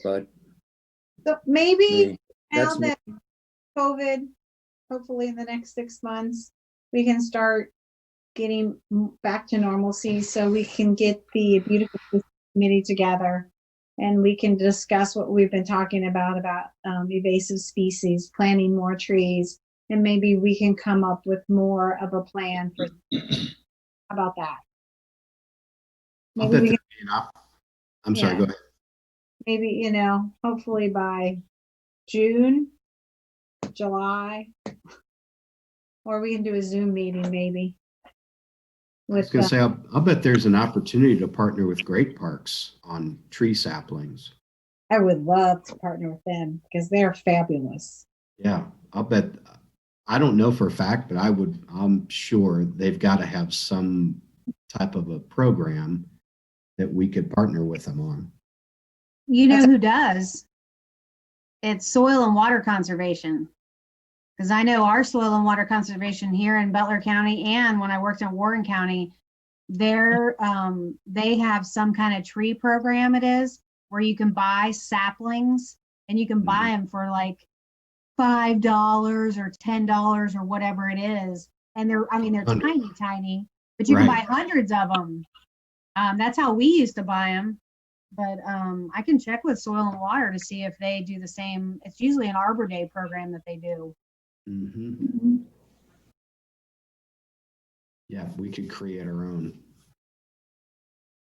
but So maybe now that's me. that COVID, hopefully in the next 6 months, we can start getting back to normalcy, so we can get the beautification committee together and we can discuss what we've been talking about invasive species, planting more trees, and maybe we can come up with more of a plan for. How about that? I'll Maybe bet we there'll can, be I'm sorry, Yeah. go ahead. maybe, hopefully by June, July, or we can do a Zoom meeting maybe. I was going to say, I'll bet there's an opportunity to partner with Great Parks on tree saplings. I would love to partner with them because they're fabulous. Yeah, I'll bet. I don't know for a fact, but I'm sure they've got to have some type of a program that we could partner with them on. You know who does? It's Soil and Water Conservation. Because I know our soil and water conservation here in Butler County, and when I worked in Warren County, they have some kind of tree program, it is, where you can buy saplings and you can buy them for like $5 or $10 or whatever it is. And they're tiny, but you can buy hundreds of them. That's how we used to buy them. But I can check with Soil and Water to see if they do the same. It's usually an Arbor Day program that they do. Mhm. Yeah, we could create our own.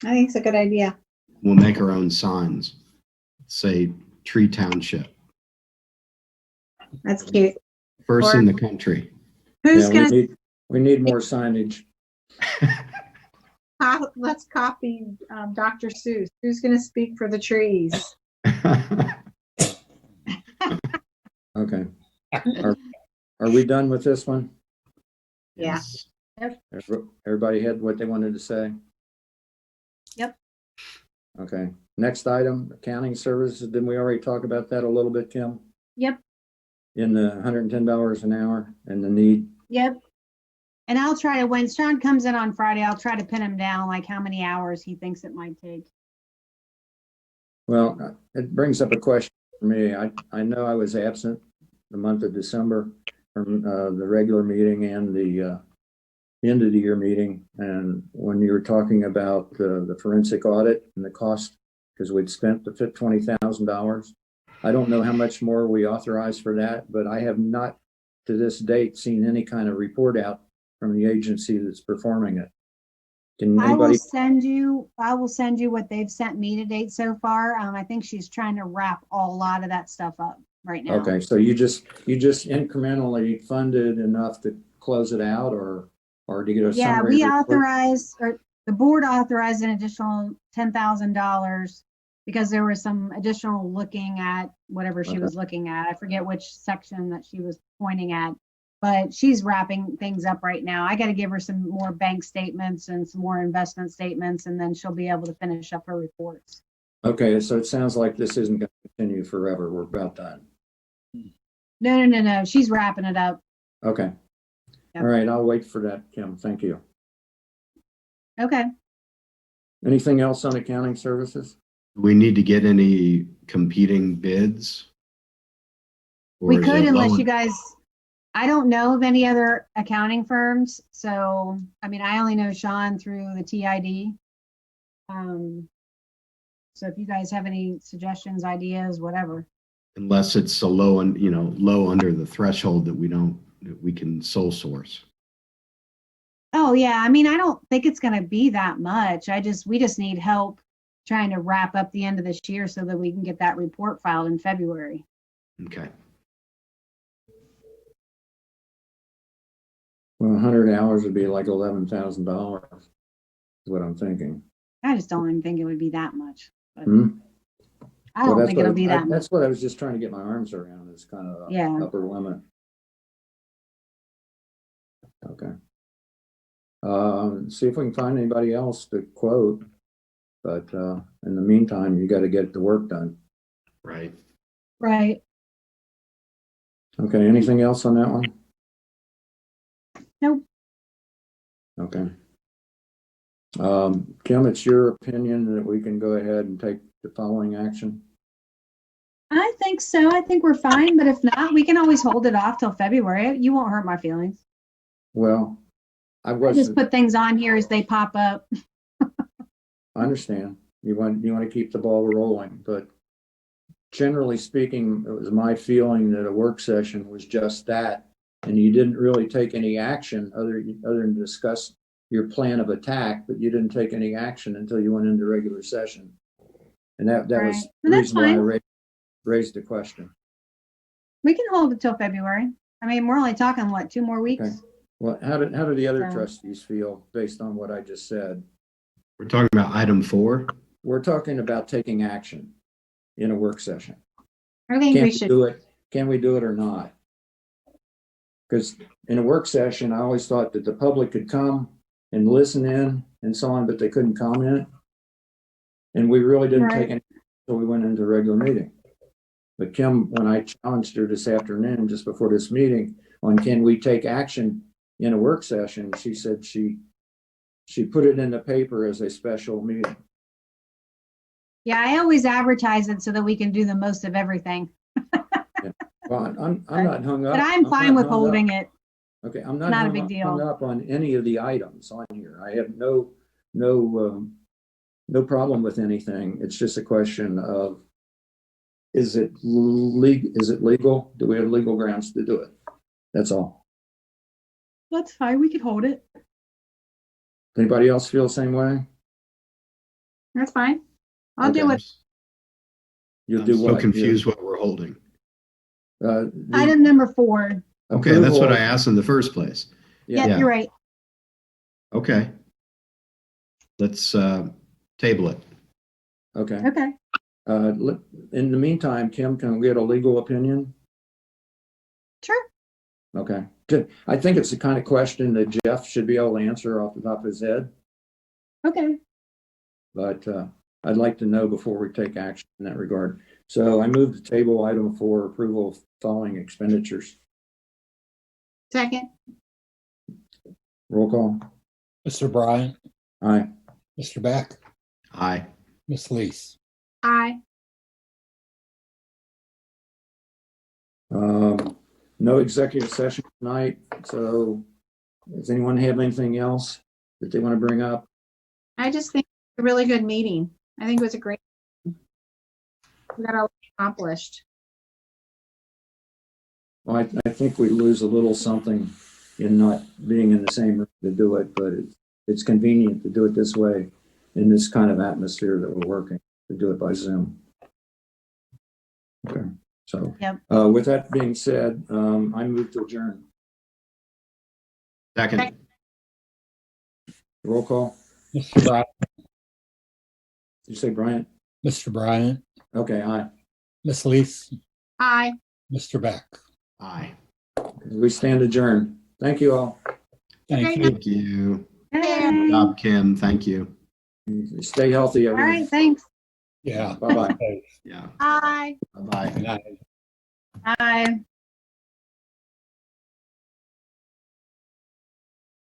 I think it's a good idea. We'll make our own signs. Say Tree Township, That's cute. first Or- in the country. Who's Yeah, gonna, we need more signage. let's copy Dr. Seuss. Who's gonna speak for the trees? Okay. Are we done with this one? Yeah. Yes. Everybody had what they wanted to say? Yep. Okay. Next item, accounting services. Didn't we already talk about that a little bit, Kim? Yep. In the $110 an hour and the need? Yep. And I'll try to, when Sean comes in on Friday, I'll try to pin him down, like how many hours he thinks it might take. Well, it brings up a question for me. I know I was absent the month of December from the regular meeting and the end of the year meeting. And when you were talking about the forensic audit and the cost, because we'd spent the $20,000, I don't know how much more we authorized for that, but I have not to this date seen any kind of report out from the agency that's performing it. Can I will anybody? I will send you what they've sent me to date so far. I think she's trying to wrap a lot of that stuff up right now. Okay, so you just incrementally funded enough to close it out, or to get a Yeah, summary we report? authorized, or the board authorized an additional $10,000 because there was some additional looking at whatever she was looking at. I forget which section that she was pointing at, but she's wrapping things up right now. I got to give her some more bank statements and some more investment statements, and then she'll be able to finish up her reports. Okay, so it sounds like this isn't going to continue forever. We're about done. No. She's wrapping it up. Okay. Yep. All right, I'll wait for that, Kim. Thank you. Okay. Anything else on accounting services? We need to get any competing bids? Or We is could, it unless low- you guys, I don't know of any other accounting firms. So, I mean, I only know Sean through the TID. So if you guys have any suggestions, ideas, whatever. Unless it's a low and, low under the threshold that we can sole source. Oh yeah, I mean, I don't think it's gonna be that much. We just need help trying to wrap up the end of this year so that we can get that report filed in February. Okay. Well, 100 hours would be like $11,000 is what I'm thinking. I just don't even think it would be that much. But Hmm? I Well, don't think it'll be that much. that's what I was just trying to get my arms around, is kind of Yeah. upper limit. Okay. See if we can find anybody else to quote, but in the meantime, you got to get the work done. Right. Right. Okay, anything else on that one? Nope. Okay. Kim, it's your opinion that we can go ahead and take the following action? I think so. I think we're fine, but if not, we can always hold it off till February. You won't hurt my feelings. Well, I I just wasn't, put things on here as they pop up. I understand. You want to keep the ball rolling, but generally speaking, it was my feeling that a work session was just that. And you didn't really take any action other than discuss your plan of attack, but you didn't take any action until you went into regular session. And that was Right. the Well, that's reason why I fine. raised the question. We can hold it till February. I mean, we're only talking, what, 2 more weeks? Okay. Well, how do the other So- trustees feel based on what I just said? We're talking about item 4. We're talking about taking action in a work session. I think Can we we should. do it? Can we do it or not? Because in a work session, I always thought that the public could come and listen in and so on, but they couldn't comment. And we really didn't Right. take any until we went into a regular meeting. But Kim, when I challenged her this afternoon, just before this meeting, on can we take action in a work session, she said she put it in the paper as a special meeting. Yeah, I always advertise it so that we can do the most of everything. Well, I'm not hung up. But I'm fine not with hung up. holding it. Okay, I'm not Not a hung big up- deal. hung up on any of the items on here. I have no no problem with anything. It's just a question of, is it legal? Do we have legal grounds to do it? That's all. That's fine. We could hold it. Anybody else feel the same way? That's fine. I'll do Okay. it. You'll I'm do so what? confused what we're holding. The Item number 4. Okay, that's what approval- I asked in the first place. Yeah, Yeah. you're right. Okay. Let's table it. Okay. Okay. In the meantime, Kim, can we get a legal opinion? Sure. Okay. Good. I think it's the kind of question that Jeff should be able to answer off the top of his head, Okay. but I'd like to know before we take action in that regard. So I move to table item 4, approval of following expenditures. Second. Roll call. Mr. Bryant, Aye. Mr. Beck, Aye. Ms. Lees. Aye. No executive session tonight. So does anyone have anything else that they want to bring up? I just think it's a really good meeting. I think it was a great. We got a lot accomplished. Well, I think we lose a little something in not being in the same room to do it, but it's convenient to do it this way in this kind of atmosphere that we're working, to do it by Zoom. Okay, so Yep. with that being said, I move to adjourn. Second. Roll call. Mr. Bryant, Did you say Bryant? Mr. Bryant, Okay, aye. Ms. Lees, Aye. Mr. Beck. Aye. We stand adjourned. Thank you all. Thank you. Thank you. Yeah. Good job, Kim. Thank you. Stay healthy, All everyone. right. Thanks. Yeah. Bye-bye. Yeah. Aye. Bye-bye. Good night. Bye.